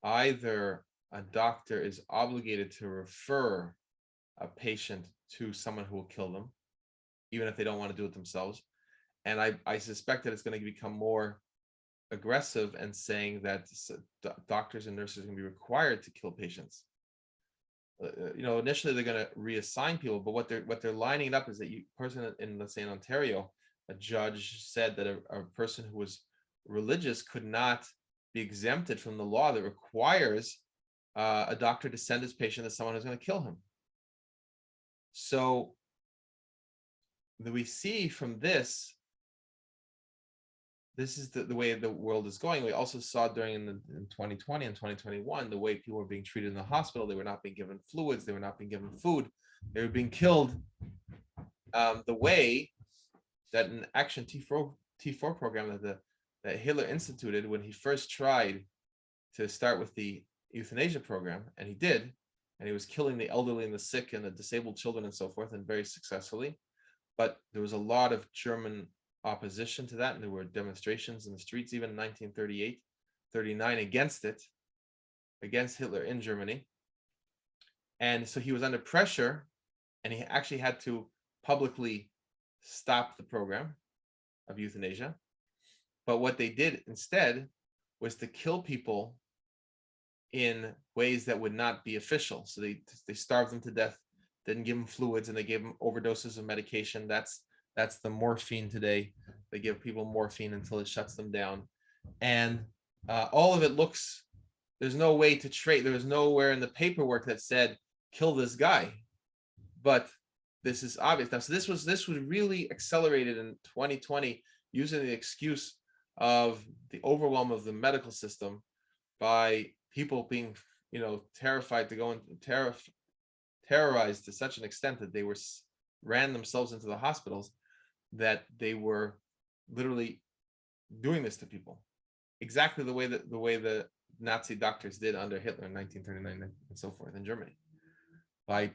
either a doctor is obligated to refer a patient to someone who will kill them, even if they don't want to do it themselves. And I suspect that it's going to become more aggressive and saying that doctors and nurses are going to be required to kill patients. Initially they're going to reassign people, but what they're lining up is that person in, let's say in Ontario, a judge said that a person who was religious could not be exempted from the law that requires a doctor to send his patient to someone who's going to kill him. So we see from this is the way the world is going. We also saw in 2020 and 2021, the way people were being treated in the hospital. They were not being given fluids. They were not being given food. They were being killed the way that an Action T4 program that Hitler instituted when he first tried to start with the euthanasia program, and he did, and he was killing the elderly and the sick and the disabled children and so forth, and very successfully. But there was a lot of German opposition to that, and there were demonstrations in the streets even in 1938, 39 against it, against Hitler in Germany. And so he was under pressure, and he actually had to publicly stop the program of euthanasia. But what they did instead was to kill people in ways that would not be official. So they starved them to death, didn't give them fluids, and they gave them overdoses of medication. That's the morphine today. They give people morphine until it shuts them down. And all of it looks, there's no way to trace, there was nowhere in the paperwork that said, kill this guy. But this is obvious. Now, so this was really accelerated in 2020 using the excuse of the overwhelm of the medical system by people being, terrified to go into terrorized to such an extent that they ran themselves into the hospitals, that they were literally doing this to people, exactly the way the Nazi doctors did under Hitler in 1939 and so forth in Germany, by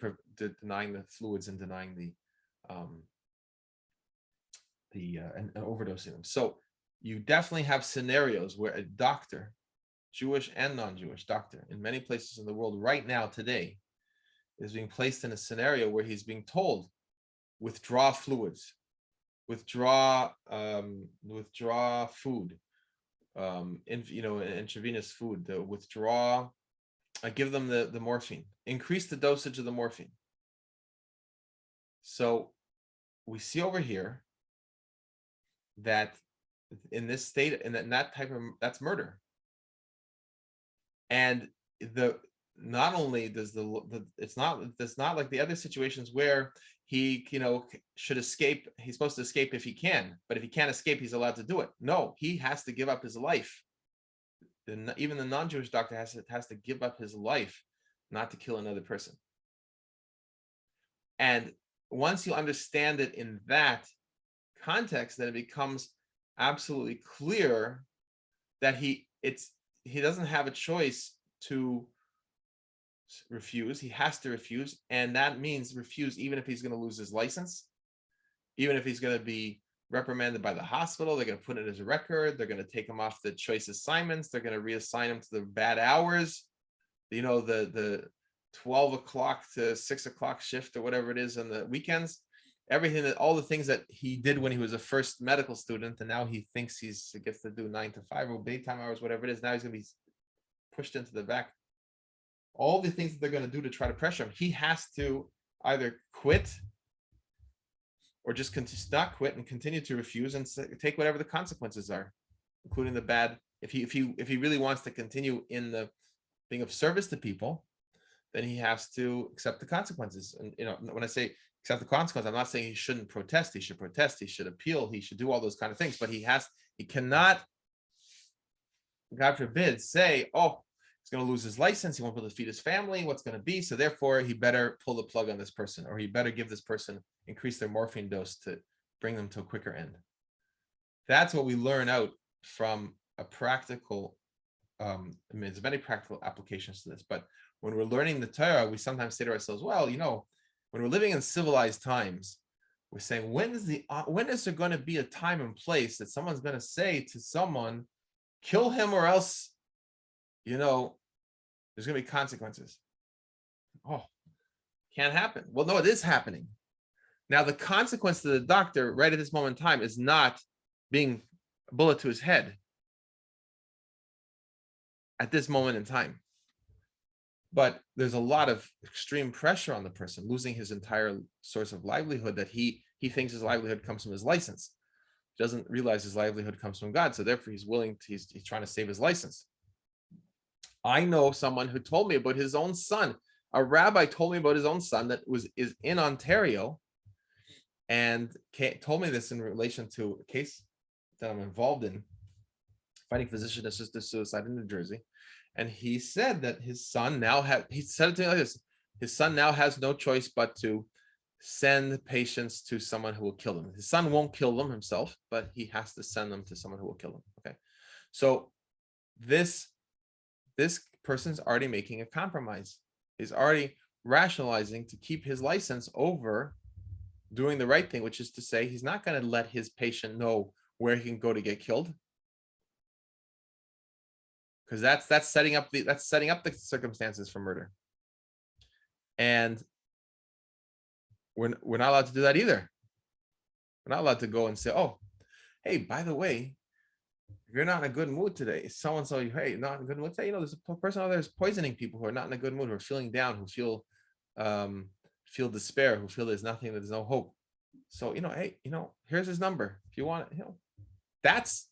denying the fluids and denying and overdosing them. So you definitely have scenarios where a doctor, Jewish and non-Jewish doctor, in many places in the world right now today, is being placed in a scenario where he's being told, withdraw fluids, withdraw food, intravenous food, withdraw, give them the morphine, increase the dosage of the morphine. So we see over here that in this state, in that type of, that's murder. And not only does it's not like the other situations where he should escape. He's supposed to escape if he can, but if he can't escape, he's allowed to do it. No, he has to give up his life. Even the non-Jewish doctor has to give up his life not to kill another person. And once you understand it in that context, then it becomes absolutely clear that he doesn't have a choice to refuse. He has to refuse, and that means refuse even if he's going to lose his license, even if he's going to be reprimanded by the hospital. They're going to put it as a record. They're going to take him off the choice assignments. They're going to reassign him to the bad hours, the 12 o'clock to 6 o'clock shift or whatever it is on the weekends. Everything, all the things that he did when he was a first medical student, and now he thinks he gets to do 9 to 5 or daytime hours, whatever it is. Now he's going to be pushed into the back. All the things that they're going to do to try to pressure him, he has to either quit or just not quit and continue to refuse and take whatever the consequences are, including the bad. If he really wants to continue in the being of service to people, then he has to accept the consequences. And when I say accept the consequences, I'm not saying he shouldn't protest. He should protest. He should appeal. He should do all those kind of things. But he cannot, God forbid, say, oh, he's going to lose his license. He won't be able to feed his family. What's going to be? So therefore, he better pull the plug on this person, or he better give this person, increase their morphine dose to bring them to a quicker end. That's what we learn out from a practical, there's many practical applications to this, but when we're learning the Torah, we sometimes say to ourselves, well, when we're living in civilized times, we're saying, when is there going to be a time and place that someone's going to say to someone, kill him or else, there's going to be consequences. Oh, can't happen. Well, no, it is happening. Now, the consequence to the doctor right at this moment in time is not being a bullet to his head at this moment in time. But there's a lot of extreme pressure on the person, losing his entire source of livelihood that he thinks his livelihood comes from his license. He doesn't realize his livelihood comes from God. So therefore he's trying to save his license. I know someone who told me about his own son. A rabbi told me about his own son that is in Ontario, and told me this in relation to a case that I'm involved in, fighting physician-assisted suicide in New Jersey. And he said that his son he said it to me like this: his son now has no choice but to send patients to someone who will kill them. His son won't kill them himself, but he has to send them to someone who will kill them. Okay, so this person's already making a compromise. He's already rationalizing to keep his license over doing the right thing, which is to say he's not going to let his patient know where he can go to get killed, because that's setting up the circumstances for murder. And we're not allowed to do that either. We're not allowed to go and say, oh, hey, by the way, if you're not in a good mood today, so-and-so, hey, not in a good mood today, there's a person out there who's poisoning people who are not in a good mood, who are feeling down, who feel despair, who feel there's nothing, there's no hope. So, hey, here's his number. If you want it, that's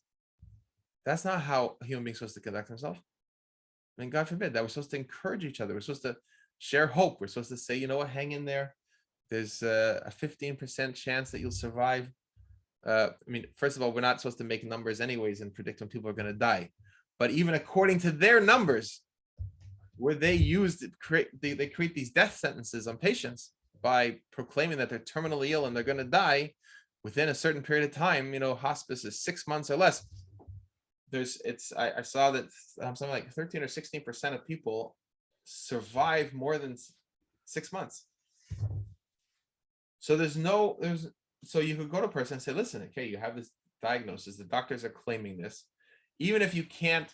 not how a human being is supposed to conduct himself. I mean, God forbid that. We're supposed to encourage each other. We're supposed to share hope. We're supposed to say, hang in there. There's a 15% chance that you'll survive. First of all, we're not supposed to make numbers anyways and predict when people are going to die. But even according to their numbers, where they create these death sentences on patients by proclaiming that they're terminally ill and they're going to die within a certain period of time. Hospice is 6 months or less. I saw that something like 13 or 16% of people survive more than 6 months. So so you could go to a person and say, listen, okay, you have this diagnosis, the doctors are claiming this. Even if you can't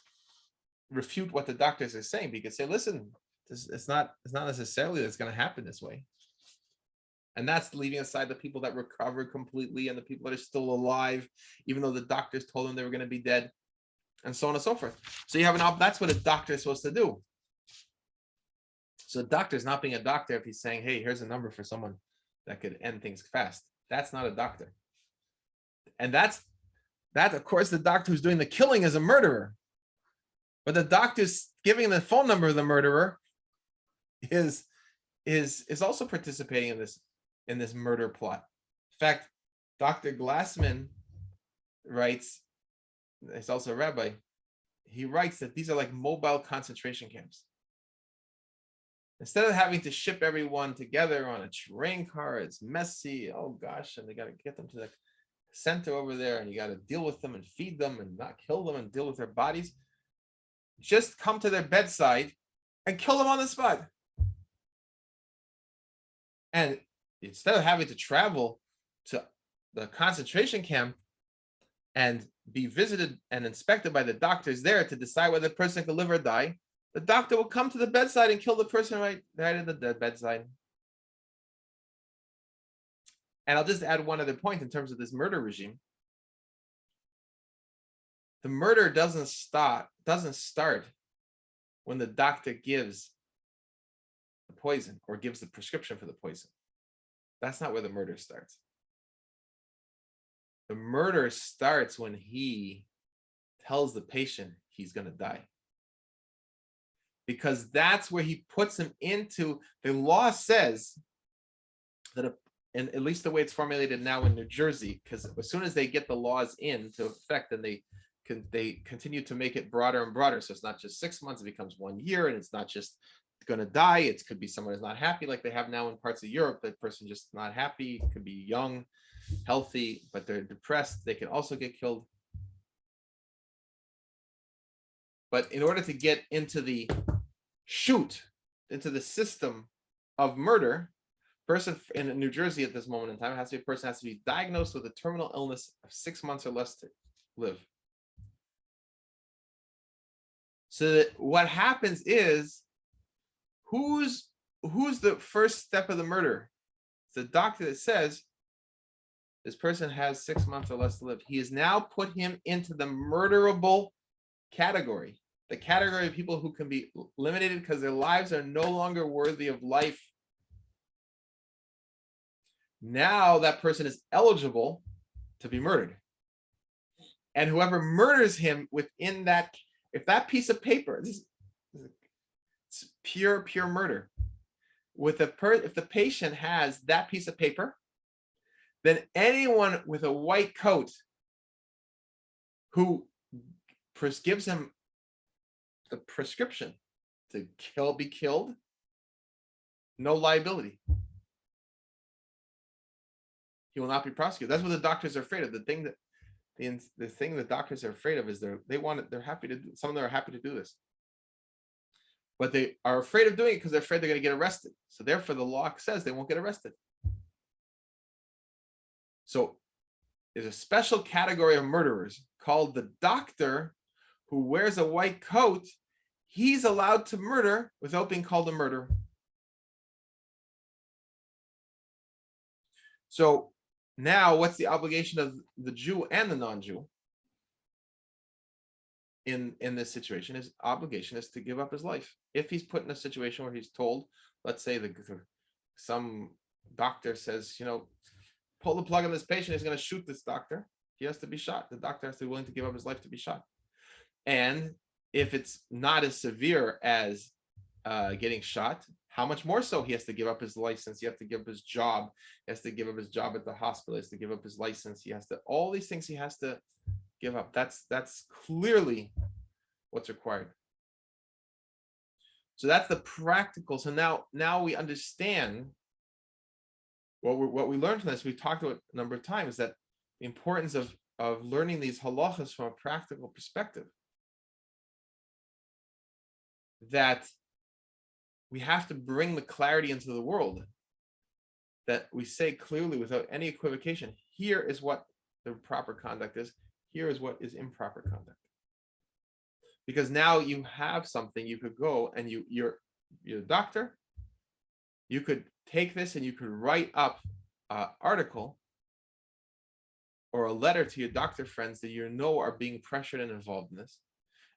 refute what the doctors are saying, but you could say, listen, it's not necessarily that's going to happen this way. And that's leaving aside the people that recovered completely and the people that are still alive, even though the doctors told them they were going to be dead, and so on and so forth. So that's what a doctor is supposed to do. So a doctor is not being a doctor if he's saying, hey, here's a number for someone that could end things fast. That's not a doctor. And that, of course, the doctor who's doing the killing is a murderer. But the doctor's giving the phone number of the murderer is also participating in this murder plot. In fact, Dr. Glassman writes, he's also a rabbi, he writes that these are like mobile concentration camps. Instead of having to ship everyone together on a train car, it's messy, oh gosh, and they got to get them to the center over there, and you got to deal with them and feed them and not kill them and deal with their bodies. Just come to their bedside and kill them on the spot. And instead of having to travel to the concentration camp and be visited and inspected by the doctors there to decide whether the person could live or die, the doctor will come to the bedside and kill the person right at the bedside. And I'll just add one other point in terms of this murder regime. The murder doesn't start when the doctor gives the poison or gives the prescription for the poison. That's not where the murder starts. The murder starts when he tells the patient he's going to die. Because that's where he puts him into, the law says that, and at least the way it's formulated now in New Jersey, because as soon as they get the laws into effect, then they continue to make it broader and broader. So it's not just 6 months, it becomes 1 year, and it's not just going to die. It could be someone who's not happy, like they have now in parts of Europe, that person just not happy, it could be young. healthy, but they're depressed, they can also get killed. But in order to get into the into the system of murder, person in New Jersey at this moment in time has to be diagnosed with a terminal illness of 6 months or less to live. So that what happens is, who's the first step of the murder? It's the doctor that says this person has 6 months or less to live. He has now put him into the murderable category, the category of people who can be eliminated because their lives are no longer worthy of life. Now that person is eligible to be murdered. And whoever murders him within that, if that piece of paper, it's pure murder. If the patient has that piece of paper, then anyone with a white coat who gives him the prescription to be killed, no liability. He will not be prosecuted. That's what the doctors are afraid of. The thing that doctors are afraid of is they're happy to do. Some of them are happy to do this, but they are afraid of doing it because they're afraid they're going to get arrested. So therefore, the law says they won't get arrested. So there's a special category of murderers called the doctor who wears a white coat. He's allowed to murder without being called a murderer. So now what's the obligation of the Jew and the non-Jew in this situation? His obligation is to give up his life. If he's put in a situation where he's told, let's say some doctor says, pull the plug on this patient, he's going to shoot this doctor. He has to be shot. The doctor has to be willing to give up his life to be shot. And if it's not as severe as getting shot, how much more so he has to give up his license, he has to give up his job, he has to give up his job at the hospital, he has to give up his license, he has to, all these things he has to give up. That's clearly what's required. So that's the practical. So now we understand what we learned from this. We talked about a number of times, that the importance of learning these halachas from a practical perspective, that we have to bring the clarity into the world, that we say clearly without any equivocation, here is what the proper conduct is, here is what is improper conduct. Because now you have something, you could go and you're a doctor, you could take this and you could write up an article or a letter to your doctor friends that are being pressured and involved in this,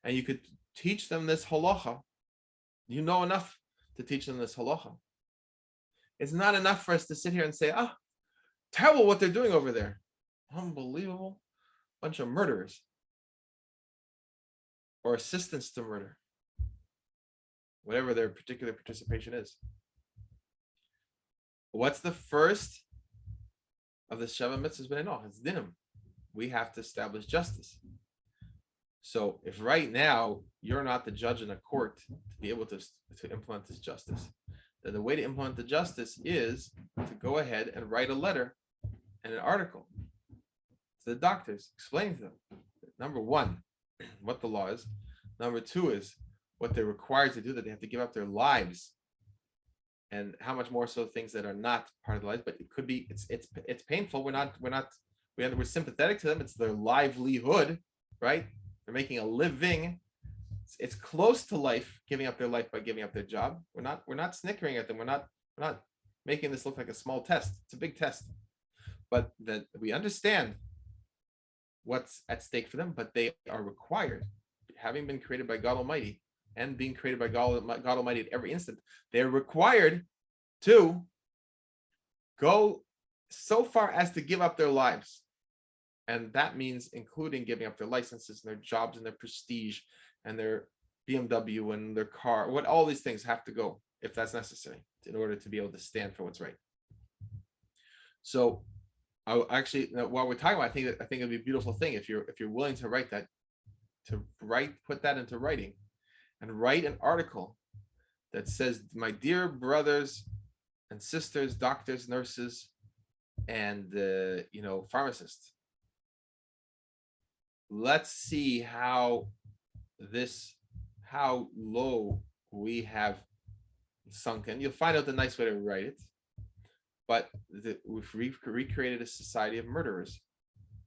and you could teach them this halacha. You know enough to teach them this halacha. It's not enough for us to sit here and say, terrible what they're doing over there. Unbelievable. Bunch of murderers. Or assistants to murder. Whatever their particular participation is. What's the first of the Sheva Mitzvahs B'nai Noach? It's dinim. We have to establish justice. So if right now you're not the judge in a court to be able to implement this justice, then the way to implement the justice is to go ahead and write a letter and an article to the doctors, explain to them, number one, what the law is. Number two is what they're required to do, that they have to give up their lives, and how much more so things that are not part of the life. But it could be, it's painful. We're sympathetic to them. It's their livelihood, right? They're making a living. It's close to life, giving up their life by giving up their job. We're not snickering at them. We're not making this look like a small test. It's a big test. But that we understand what's at stake for them, but they are required, having been created by God Almighty and being created by God Almighty at every instant, they're required to go so far as to give up their lives. And that means including giving up their licenses and their jobs and their prestige and their BMW and their car. All these things have to go if that's necessary in order to be able to stand for what's right. So while we're talking about, I think it'd be a beautiful thing if you're willing to write that, put that into writing, and write an article that says, my dear brothers and sisters, doctors, nurses, and pharmacist. Let's see how low we have sunken. You'll find out the nice way to write it. But we've recreated a society of murderers,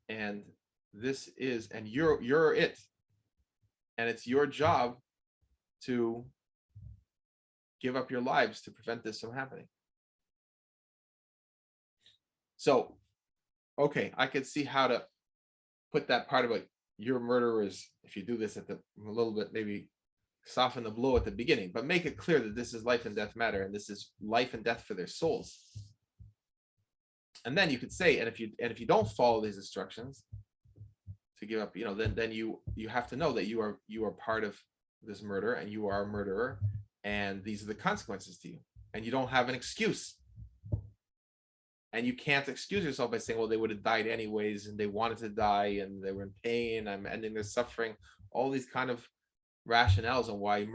and you're it, and it's your job to give up your lives to prevent this from happening. So, okay, I could see how to put that part about your murderers, if you do this a little bit, maybe soften the blow at the beginning, but make it clear that this is life and death matter, and this is life and death for their souls. And then you could say, and if you don't follow these instructions to give up, then you have to know that you are part of this murder, and you are a murderer, and these are the consequences to you, and you don't have an excuse. And you can't excuse yourself by saying, well, they would have died anyways, and they wanted to die, and they were in pain, I'm ending their suffering. All these kind of rationales on why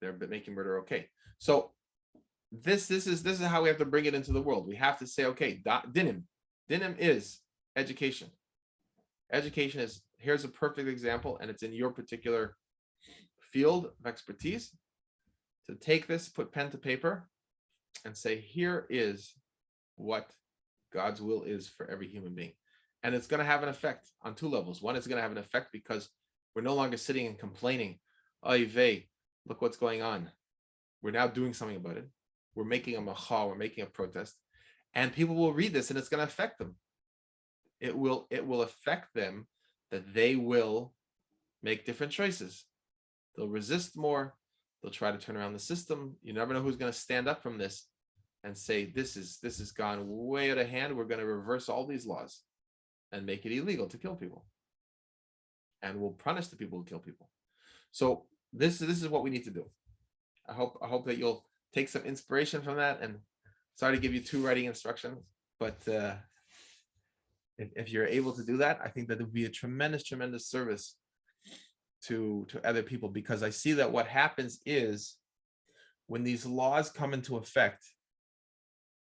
they're making murder okay. So this is how we have to bring it into the world. We have to say, okay, dinim is education. Education is, here's a perfect example, and it's in your particular field of expertise. To take this, put pen to paper, and say, here is what God's will is for every human being. And it's going to have an effect on two levels. One, it's going to have an effect because we're no longer sitting and complaining, oy vey, look what's going on. We're now doing something about it. We're making a macha, we're making a protest, and people will read this, and it's going to affect them. It will affect them, that they will make different choices. They'll resist more. They'll try to turn around the system. You never know who's going to stand up from this and say, this has gone way out of hand. We're going to reverse all these laws and make it illegal to kill people. And we'll punish the people who kill people. So this is what we need to do. I hope that you'll take some inspiration from that. And sorry to give you 2 writing instructions, but if you're able to do that, I think that it would be a tremendous service to other people, because I see that what happens is when these laws come into effect,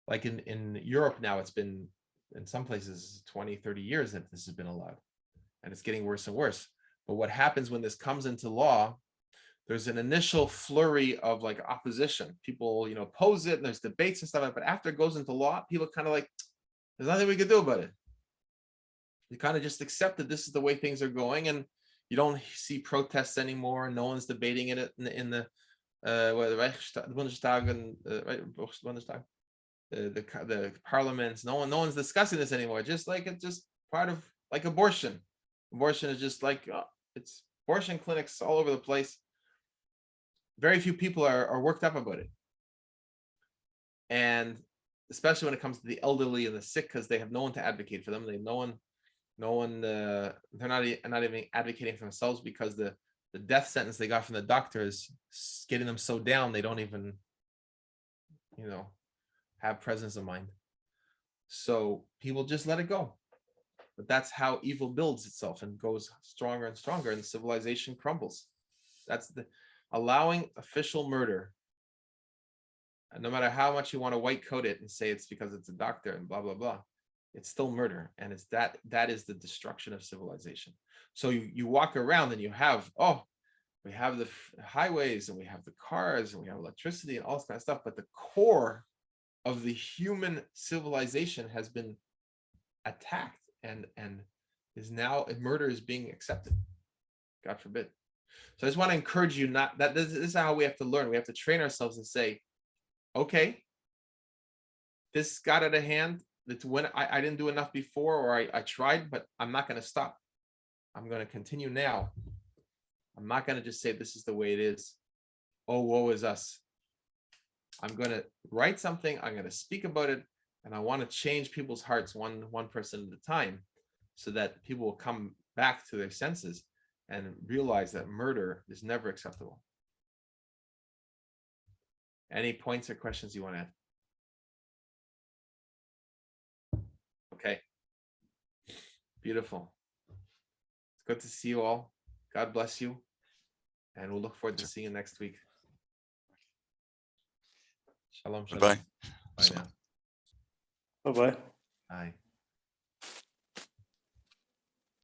like in Europe now, it's been in some places 20, 30 years that this has been allowed, and it's getting worse and worse. But what happens when this comes into law, there's an initial flurry of like opposition. People, oppose it, and there's debates and stuff, but after it goes into law, people kind of like, there's nothing we could do about it. You kind of just accept that this is the way things are going, and you don't see protests anymore. No one's debating it in the Bundestag and Bundestag, the parliaments. No one's discussing this anymore. It's just part of like abortion. Abortion is just like it's abortion clinics all over the place. Very few people are worked up about it, and especially when it comes to the elderly and the sick, because they have no one to advocate for them. They have no one. They're not even advocating for themselves, because the death sentence they got from the doctor is getting them so down they don't even have presence of mind. So people just let it go. But that's how evil builds itself and goes stronger and stronger, and civilization crumbles. That's allowing official murder. And no matter how much you want to white coat it and say it's because it's a doctor and blah blah blah, it's still murder, and it's that is the destruction of civilization. So you walk around and you have, we have the highways, and we have the cars, and we have electricity and all this kind of stuff, but the core of the human civilization has been attacked, and is now, murder is being accepted. God forbid. So I just want to encourage you, this is how we have to learn. We have to train ourselves and say, okay, this got out of hand. That's when I didn't do enough before, or I tried, but I'm not going to stop. I'm going to continue now. I'm not going to just say this is the way it is. Oh, woe is us. I'm going to write something. I'm going to speak about it, and I want to change people's hearts one person at a time, so that people will come back to their senses and realize that murder is never acceptable. Any points or questions you want to add? Okay. Beautiful. It's good to see you all. God bless you. And we'll look forward to seeing you next week. Shalom, shalom.
Goodbye.
Bye now.
Bye-bye.
Bye.